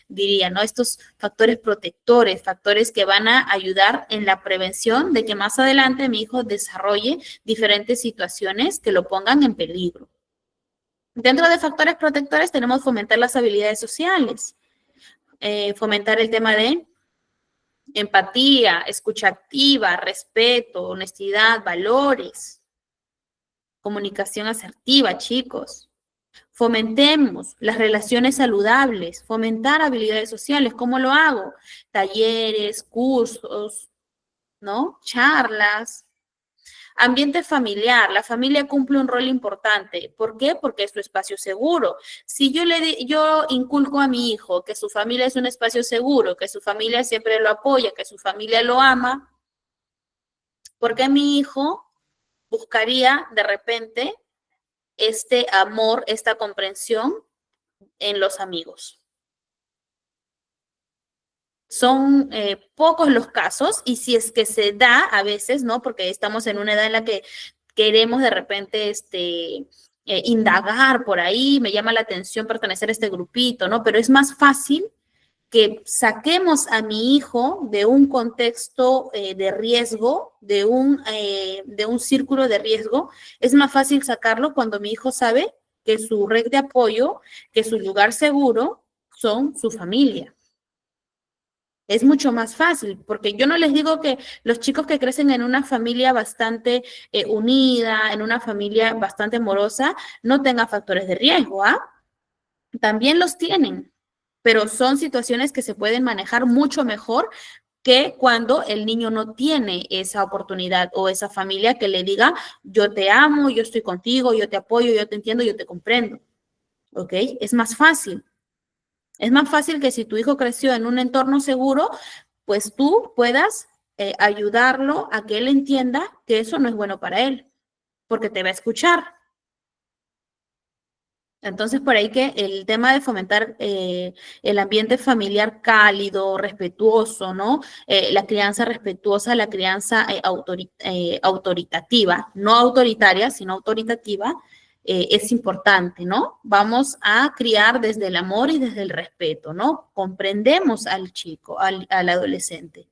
diría, ¿no? Estos factores protectores, factores que van a ayudar en la prevención de que más adelante mi hijo desarrolle diferentes situaciones que lo pongan en peligro. Dentro de factores protectores tenemos fomentar las habilidades sociales, fomentar el tema de empatía, escucha activa, respeto, honestidad, valores, comunicación asertiva, chicos. Fomentemos las relaciones saludables, fomentar habilidades sociales. ¿Cómo lo hago? Talleres, cursos, ¿no? Charlas. Ambiente familiar. La familia cumple un rol importante. ¿Por qué? Porque es su espacio seguro. Si yo inculco a mi hijo que su familia es un espacio seguro, que su familia siempre lo apoya, que su familia lo ama, ¿por qué mi hijo buscaría de repente este amor, esta comprensión en los amigos? Son pocos los casos y si es que se da a veces, ¿no? Porque estamos en una edad en la que queremos de repente indagar por ahí, me llama la atención pertenecer a este grupito, ¿no? Pero es más fácil que saquemos a mi hijo de un contexto de riesgo, de un círculo de riesgo. Es más fácil sacarlo cuando mi hijo sabe que su red de apoyo, que su lugar seguro son su familia. Es mucho más fácil, porque yo no les digo que los chicos que crecen en una familia bastante unida, en una familia bastante amorosa, no tengan factores de riesgo, ¿ah? También los tienen, pero son situaciones que se pueden manejar mucho mejor que cuando el niño no tiene esa oportunidad o esa familia que le diga, yo te amo, yo estoy contigo, yo te apoyo, yo te entiendo, yo te comprendo. ¿Ok? Es más fácil. Es más fácil que si tu hijo creció en un entorno seguro, pues tú puedas ayudarlo a que él entienda que eso no es bueno para él, porque te va a escuchar. Entonces, por ahí que el tema de fomentar el ambiente familiar cálido, respetuoso, ¿no? La crianza respetuosa, la crianza autoritativa, no autoritaria, sino autoritativa, es importante, ¿no? Vamos a criar desde el amor y desde el respeto, ¿no? Comprendemos al chico, al adolescente.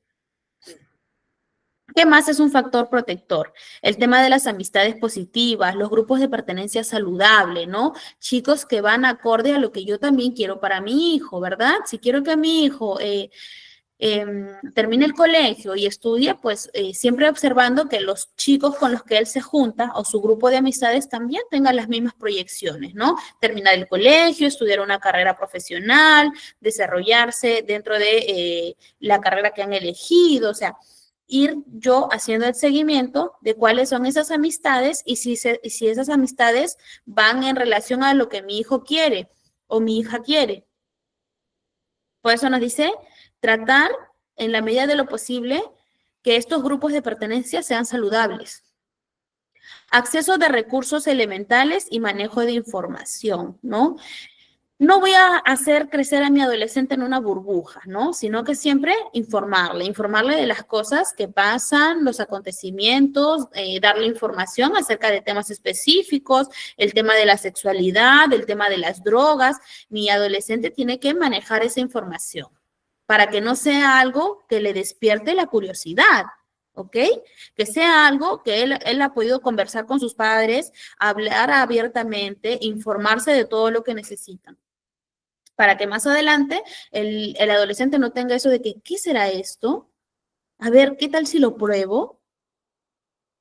¿Qué más es un factor protector? El tema de las amistades positivas, los grupos de pertenencia saludable, ¿no? Chicos que van acorde a lo que yo también quiero para mi hijo, ¿verdad? Si quiero que mi hijo termine el colegio y estudie, pues siempre observando que los chicos con los que él se junta o su grupo de amistades también tengan las mismas proyecciones, ¿no? Terminar el colegio, estudiar una carrera profesional, desarrollarse dentro de la carrera que han elegido, o sea, ir yo haciendo el seguimiento de cuáles son esas amistades y si esas amistades van en relación a lo que mi hijo quiere o mi hija quiere. Por eso nos dice tratar en la medida de lo posible que estos grupos de pertenencia sean saludables. Acceso de recursos elementales y manejo de información, ¿no? No voy a hacer crecer a mi adolescente en una burbuja, ¿no? Sino que siempre informarle de las cosas que pasan, los acontecimientos, darle información acerca de temas específicos, el tema de la sexualidad, el tema de las drogas. Mi adolescente tiene que manejar esa información para que no sea algo que le despierte la curiosidad, ¿ok? Que sea algo que él ha podido conversar con sus padres, hablar abiertamente, informarse de todo lo que necesitan, para que más adelante el adolescente no tenga eso de que, ¿qué será esto? A ver, ¿qué tal si lo pruebo?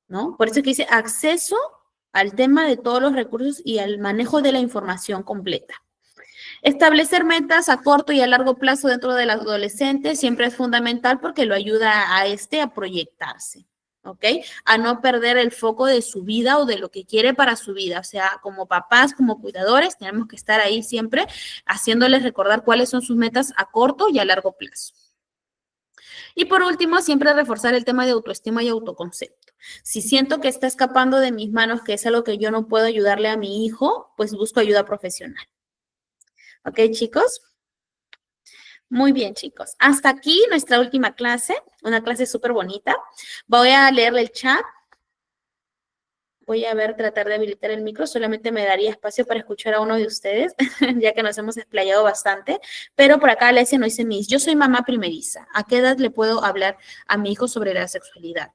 ¿No? Por eso es que dice acceso al tema de todos los recursos y al manejo de la información completa. Establecer metas a corto y a largo plazo dentro del adolescente siempre es fundamental porque lo ayuda a proyectarse, ¿ok? A no perder el foco de su vida o de lo que quiere para su vida. O sea, como papás, como cuidadores, tenemos que estar ahí siempre haciéndoles recordar cuáles son sus metas a corto y a largo plazo. Y por último, siempre reforzar el tema de autoestima y autoconcepto. Si siento que está escapando de mis manos, que es algo que yo no puedo ayudarle a mi hijo, pues busco ayuda profesional. ¿Ok, chicos? Muy bien, chicos. Hasta aquí nuestra última clase, una clase súper bonita. Voy a leerle el chat. Voy a tratar de habilitar el micro. Solamente me daría espacio para escuchar a uno de ustedes, ya que nos hemos explayado bastante. Pero por acá Alesia nos dice, Miss, yo soy mamá primeriza. ¿A qué edad le puedo hablar a mi hijo sobre la sexualidad?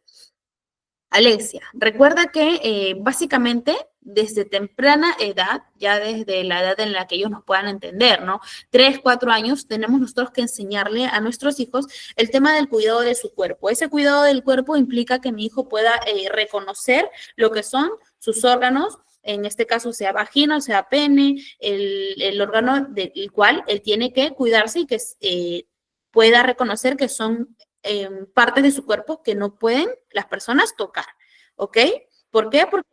Alesia, recuerda que básicamente desde temprana edad, ya desde la edad en la que ellos nos puedan entender, ¿no? 3, 4 años, tenemos nosotros que enseñarle a nuestros hijos el tema del cuidado de su cuerpo. Ese cuidado del cuerpo implica que mi hijo pueda reconocer lo que son sus órganos, en este caso sea vagina o sea pene, el órgano del cual él tiene que cuidarse y que pueda reconocer que son partes de su cuerpo que no pueden las personas tocar, ¿ok? ¿Por qué? Porque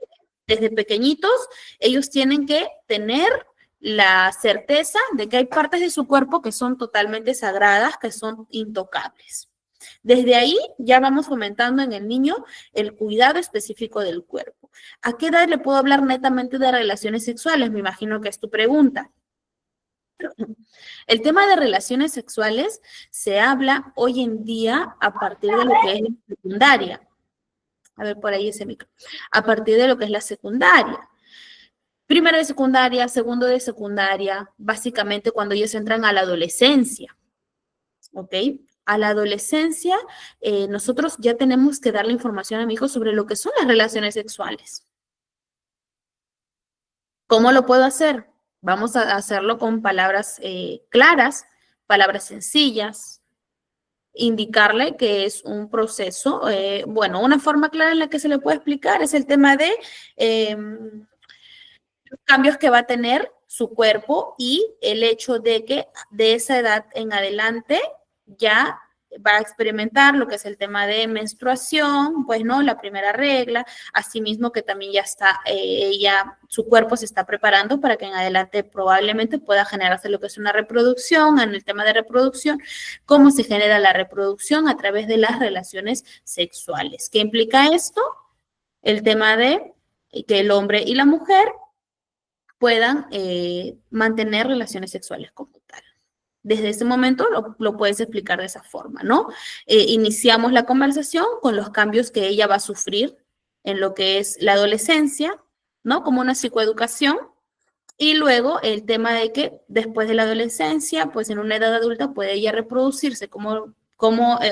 desde pequeñitos ellos tienen que tener la certeza de que hay partes de su cuerpo que son totalmente sagradas, que son intocables. Desde ahí ya vamos fomentando en el niño el cuidado específico del cuerpo. ¿A qué edad le puedo hablar netamente de relaciones sexuales? Me imagino que es tu pregunta. El tema de relaciones sexuales se habla hoy en día a partir de lo que es la secundaria. A ver, por ahí ese micro. A partir de lo que es la secundaria. Primero de secundaria, segundo de secundaria, básicamente cuando ellos entran a la adolescencia. ¿Ok? A la adolescencia, nosotros ya tenemos que darle información a mi hijo sobre lo que son las relaciones sexuales. ¿Cómo lo puedo hacer? Vamos a hacerlo con palabras claras, palabras sencillas, indicarle que es un proceso, bueno, una forma clara en la que se le puede explicar es el tema de los cambios que va a tener su cuerpo y el hecho de que de esa edad en adelante ya va a experimentar lo que es el tema de menstruación, pues no, la primera regla, asimismo que también ya está, su cuerpo se está preparando para que en adelante probablemente pueda generarse lo que es una reproducción. En el tema de reproducción, cómo se genera la reproducción a través de las relaciones sexuales. ¿Qué implica esto? El tema de que el hombre y la mujer puedan mantener relaciones sexuales como tal. Desde ese momento lo puedes explicar de esa forma, ¿no? Iniciamos la conversación con los cambios que ella va a sufrir en lo que es la adolescencia, ¿no? Como una psicoeducación. Y luego el tema de que después de la adolescencia, pues en una edad adulta puede ella reproducirse, cómo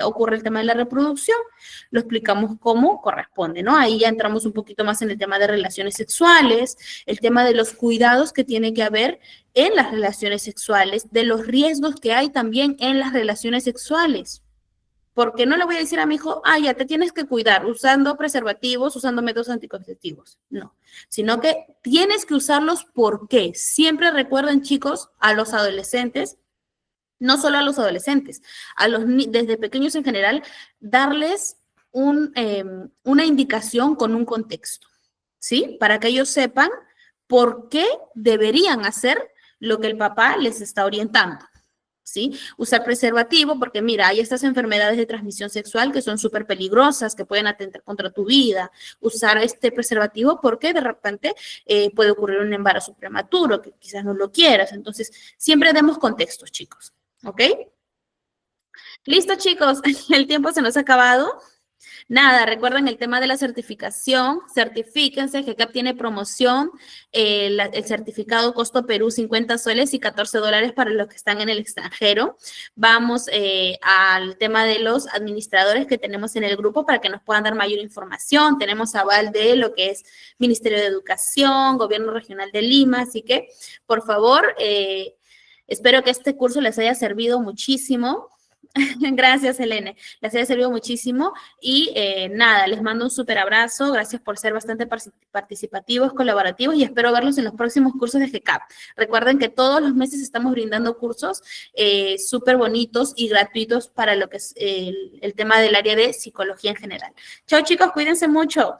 ocurre el tema de la reproducción, lo explicamos cómo corresponde, ¿no? Ahí ya entramos un poquito más en el tema de relaciones sexuales, el tema de los cuidados que tiene que haber en las relaciones sexuales, de los riesgos que hay también en las relaciones sexuales. Porque no le voy a decir a mi hijo, ya te tienes que cuidar usando preservativos, usando métodos anticonceptivos. No, sino que tienes que usarlos porque siempre recuerden, chicos, a los adolescentes, no solo a los adolescentes, desde pequeños en general, darles una indicación con un contexto, ¿sí? Para que ellos sepan por qué deberían hacer lo que el papá les está orientando, ¿sí? Usar preservativo, porque mira, hay estas enfermedades de transmisión sexual que son súper peligrosas, que pueden atentar contra tu vida. Usar este preservativo porque de repente puede ocurrir un embarazo prematuro, que quizás no lo quieras. Entonces, siempre demos contextos, chicos, ¿ok? Listo, chicos, el tiempo se nos ha acabado. Nada, recuerden el tema de la certificación, certifíquense, GCAP tiene promoción, el certificado costo Perú 50 soles y 14 dólares para los que están en el extranjero. Vamos al tema de los administradores que tenemos en el grupo para que nos puedan dar mayor información. Tenemos aval de lo que es Ministerio de Educación, Gobierno Regional de Lima, así que por favor, espero que este curso les haya servido muchísimo. Gracias, Helene. Les haya servido muchísimo y nada, les mando un súper abrazo. Gracias por ser bastante participativos, colaborativos y espero verlos en los próximos cursos de GCAP. Recuerden que todos los meses estamos brindando cursos súper bonitos y gratuitos para lo que es el tema del área de psicología en general. Chao, chicos, cuídense mucho.